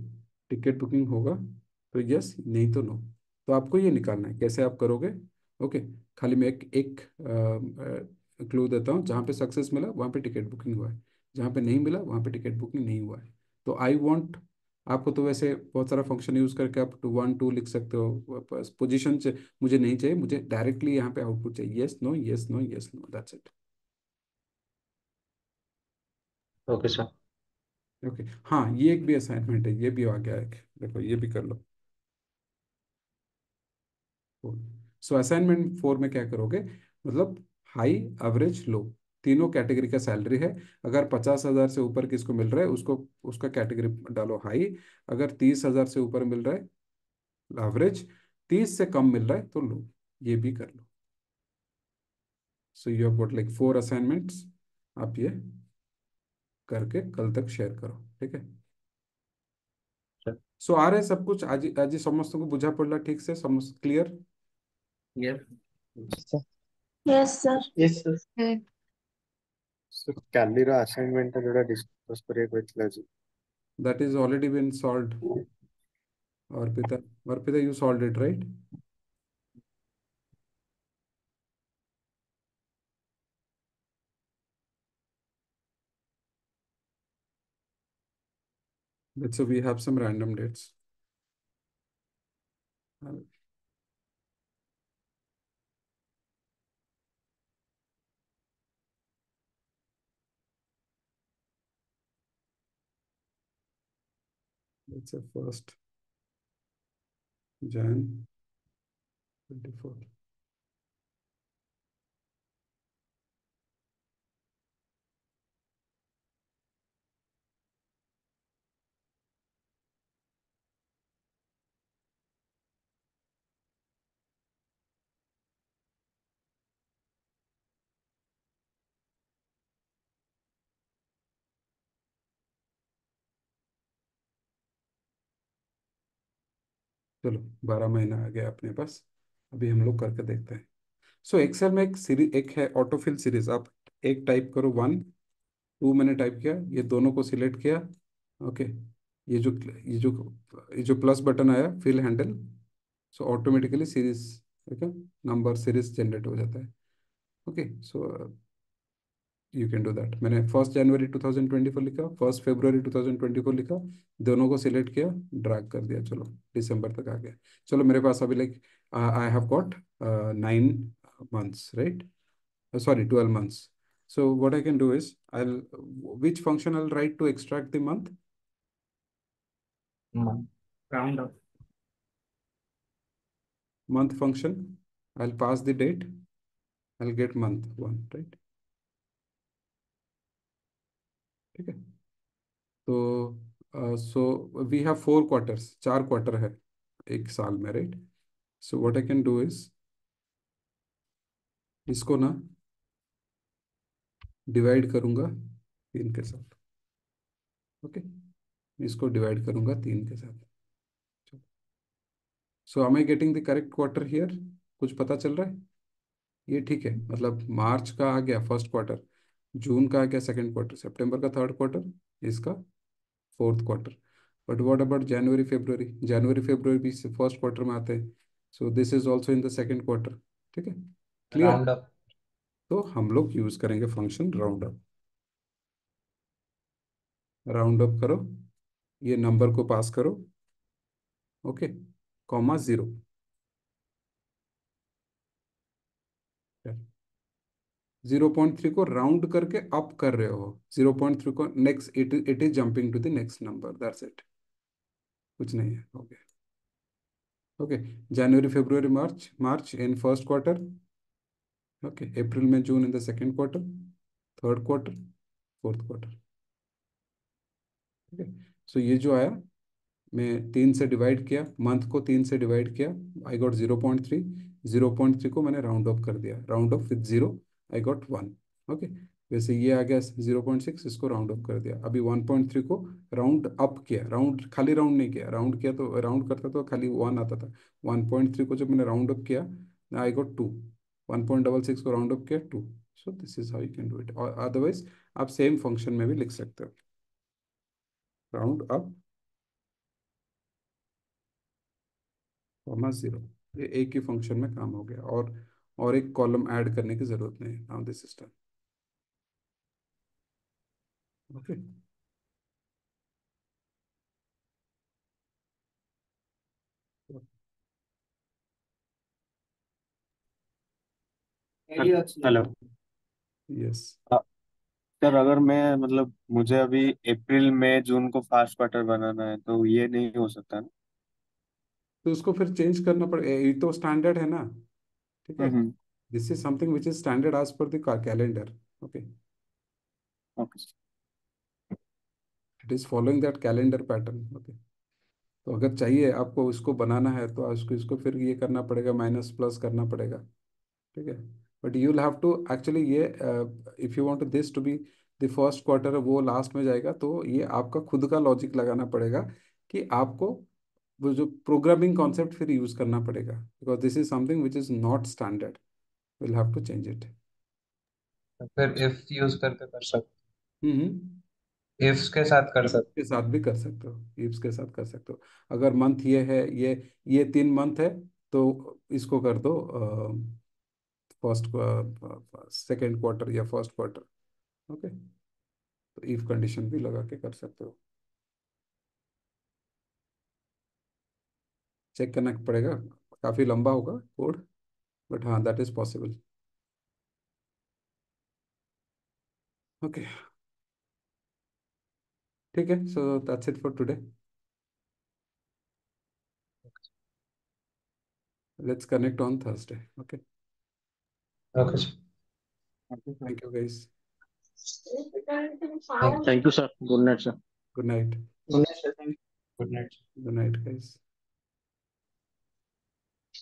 टिकट बुकिंग होगा तो यस, नहीं तो नो। तो आपको ये निकालना है, कैसे आप करोगे? ओके, खाली मैं एक एक क्लू देता हूँ, जहाँ पे सक्सेस मिला वहाँ पे टिकट बुकिंग हुआ है, जहाँ पे नहीं मिला वहाँ पे टिकट बुकिंग नहीं हुआ है। तो आई वॉन्ट, आपको तो वैसे बहुत सारा फंक्शन यूज करके आप 2 1 2 लिख सकते हो, पोजिशन से मुझे नहीं चाहिए, मुझे डायरेक्टली यहाँ पे आउटपुट चाहिए, yes no yes no yes no, that's it. Okay sir. Okay, हाँ ये एक भी असाइनमेंट है, ये भी आ गया है, देखो ये भी कर लो। सो असाइनमेंट 4 में क्या करोगे, मतलब हाई एवरेज लो, तीनों कैटेगरी का सैलरी है। अगर 50,000 से ऊपर किसको मिल रहा है उसको उसका कैटेगरी डालो हाई। अगर 30,000 से ऊपर मिल रहा है एवरेज, 30 से कम मिल रहा है तो लो। ये भी कर लो। So you have got like 4 assignments. आप ये करके कल तक शेयर करो, ठीक है। सो आ रहे सब कुछ आज आज समस्त को बुझा पड़ला ठीक से, समस्त clear. Yes yes sir. Yes sir. So, କାଲିର assignment ଟା ଯୋଉଟା discuss କରିବାକୁ କହିଥିଲା ଯେ that is already been solved. Arpita, Arpita you solved it right? So we have some random dates. Let's say 1st Jan 24। चलो 12 महीना आ गया अपने पास। अभी हम लोग करके देखते हैं। सो एक्सेल में एक सीरीज, एक है ऑटोफिल सीरीज। आप एक टाइप करो 1 2, मैंने टाइप किया, ये दोनों को सिलेक्ट किया। ओके, ये जो ये जो ये जो प्लस बटन आया fill handle, so automatically series, ठीक है, नंबर सीरीज जनरेट हो जाता है। Okay, so you can do that. मैंने 1 जनवरी 2024 लिखा, 1 फरवरी 2024 लिखा, दोनों को सिलेक्ट किया, ड्रैग कर दिया, चलो दिसंबर तक आ गया। चलो मेरे पास अभी like I have got 9 months, right? Sorry, 12 months. So what I can do is which function I'll write to extract the month? Round up Month function. I'll pass the date. I'll get month 1, right? ठीक है। तो so we have 4 quarters, 4 quarter है एक साल में, right? So what I can do is इसको ना divide करूंगा 3 के साथ। ओके, इसको डिवाइड करूंगा 3 के साथ। सो am I getting the correct quarter here? कुछ पता चल रहा है? ये ठीक है, मतलब मार्च का आ गया 1st क्वार्टर, जून का आ गया 2nd क्वार्टर, सितंबर का 3rd क्वार्टर, इसका 4th quarter. But what about January February? जनवरी फरवरी भी 1st क्वार्टर में आते हैं। So this is also in the 2nd quarter, ठीक है, क्लियर। Round up. तो हम लोग यूज करेंगे function round up. Round up करो, ये नंबर को पास करो, ओके, कॉमा 0। 0.3 को राउंड करके अप कर रहे हो, 0.3 को next, it is jumping to the next number, that's it, कुछ नहीं है। Okay okay, January February March, March in 1st quarter, okay, अप्रैल में June in the 2nd quarter, 3rd quarter, 4th quarter, ठीक है। सो ये जो आया, मैं 3 से डिवाइड किया, मंथ को 3 से डिवाइड किया, आई गॉट 0.3। 0.3 को मैंने राउंड ऑफ कर दिया, round of with 0, I got 1। Okay, वैसे ये आ गया 0.6, इसको राउंड ऑफ कर दिया। अभी 1.3 को राउंड अप किया, राउंड खाली राउंड नहीं किया, राउंड किया तो राउंड करता तो खाली 1 आता था। 1.3 को जब मैंने राउंड अप किया, आई गॉट 2। 1.66 को राउंड अप किया 2। सो this is how you can do it. और अदरवाइज आप सेम फंक्शन में भी लिख सकते हो, राउंड अप कॉमा 0। ये एक ही फंक्शन में काम हो गया, और एक कॉलम ऐड करने की जरूरत नहीं है। Now this is done. Okay, hello. Yes. Sir अगर मैं मतलब मुझे अभी अप्रैल मई जून को फर्स्ट क्वार्टर बनाना है तो ये नहीं हो सकता ना? तो उसको फिर चेंज करना पड़ेगा, ये तो स्टैंडर्ड है ना, ठीक है। Hmm. This is something which is standard as per the calendar. Okay, okay it is following that calendar pattern. Okay, तो अगर चाहिए आपको इसको बनाना है तो उसको इसको फिर ये करना पड़ेगा, माइनस प्लस करना पड़ेगा, ठीक है। But you will have to actually ये, if you want this to be the first quarter, वो लास्ट में जाएगा, तो ये आपका खुद का लॉजिक लगाना पड़ेगा कि आपको वो जो प्रोग्रामिंग कॉन्सेप्ट फिर यूज करना पड़ेगा, because this is something which is not standard, will have to change it. तो फिर इफ यूज करके कर सकते, हम्म, इफ्स के साथ कर सकते। के साथ भी कर सकते हो, इफ्स के साथ कर सकते हो। अगर मंथ ये है, ये 3 मंथ है, तो इसको कर दो फर्स्ट, सेकेंड क्वार्टर या फर्स्ट क्वार्टर। ओके, तो इफ कंडीशन भी लगा के कर सकते हो। चेक करना पड़ेगा, काफी लंबा होगा कोड, बट हाँ दैट इज पॉसिबल। ओके, ठीक है, so that's it for today. Let's connect on Thursday. Okay, okay thank you guys, thank thank you sir, good night sir. Good night, good night. Good night guys.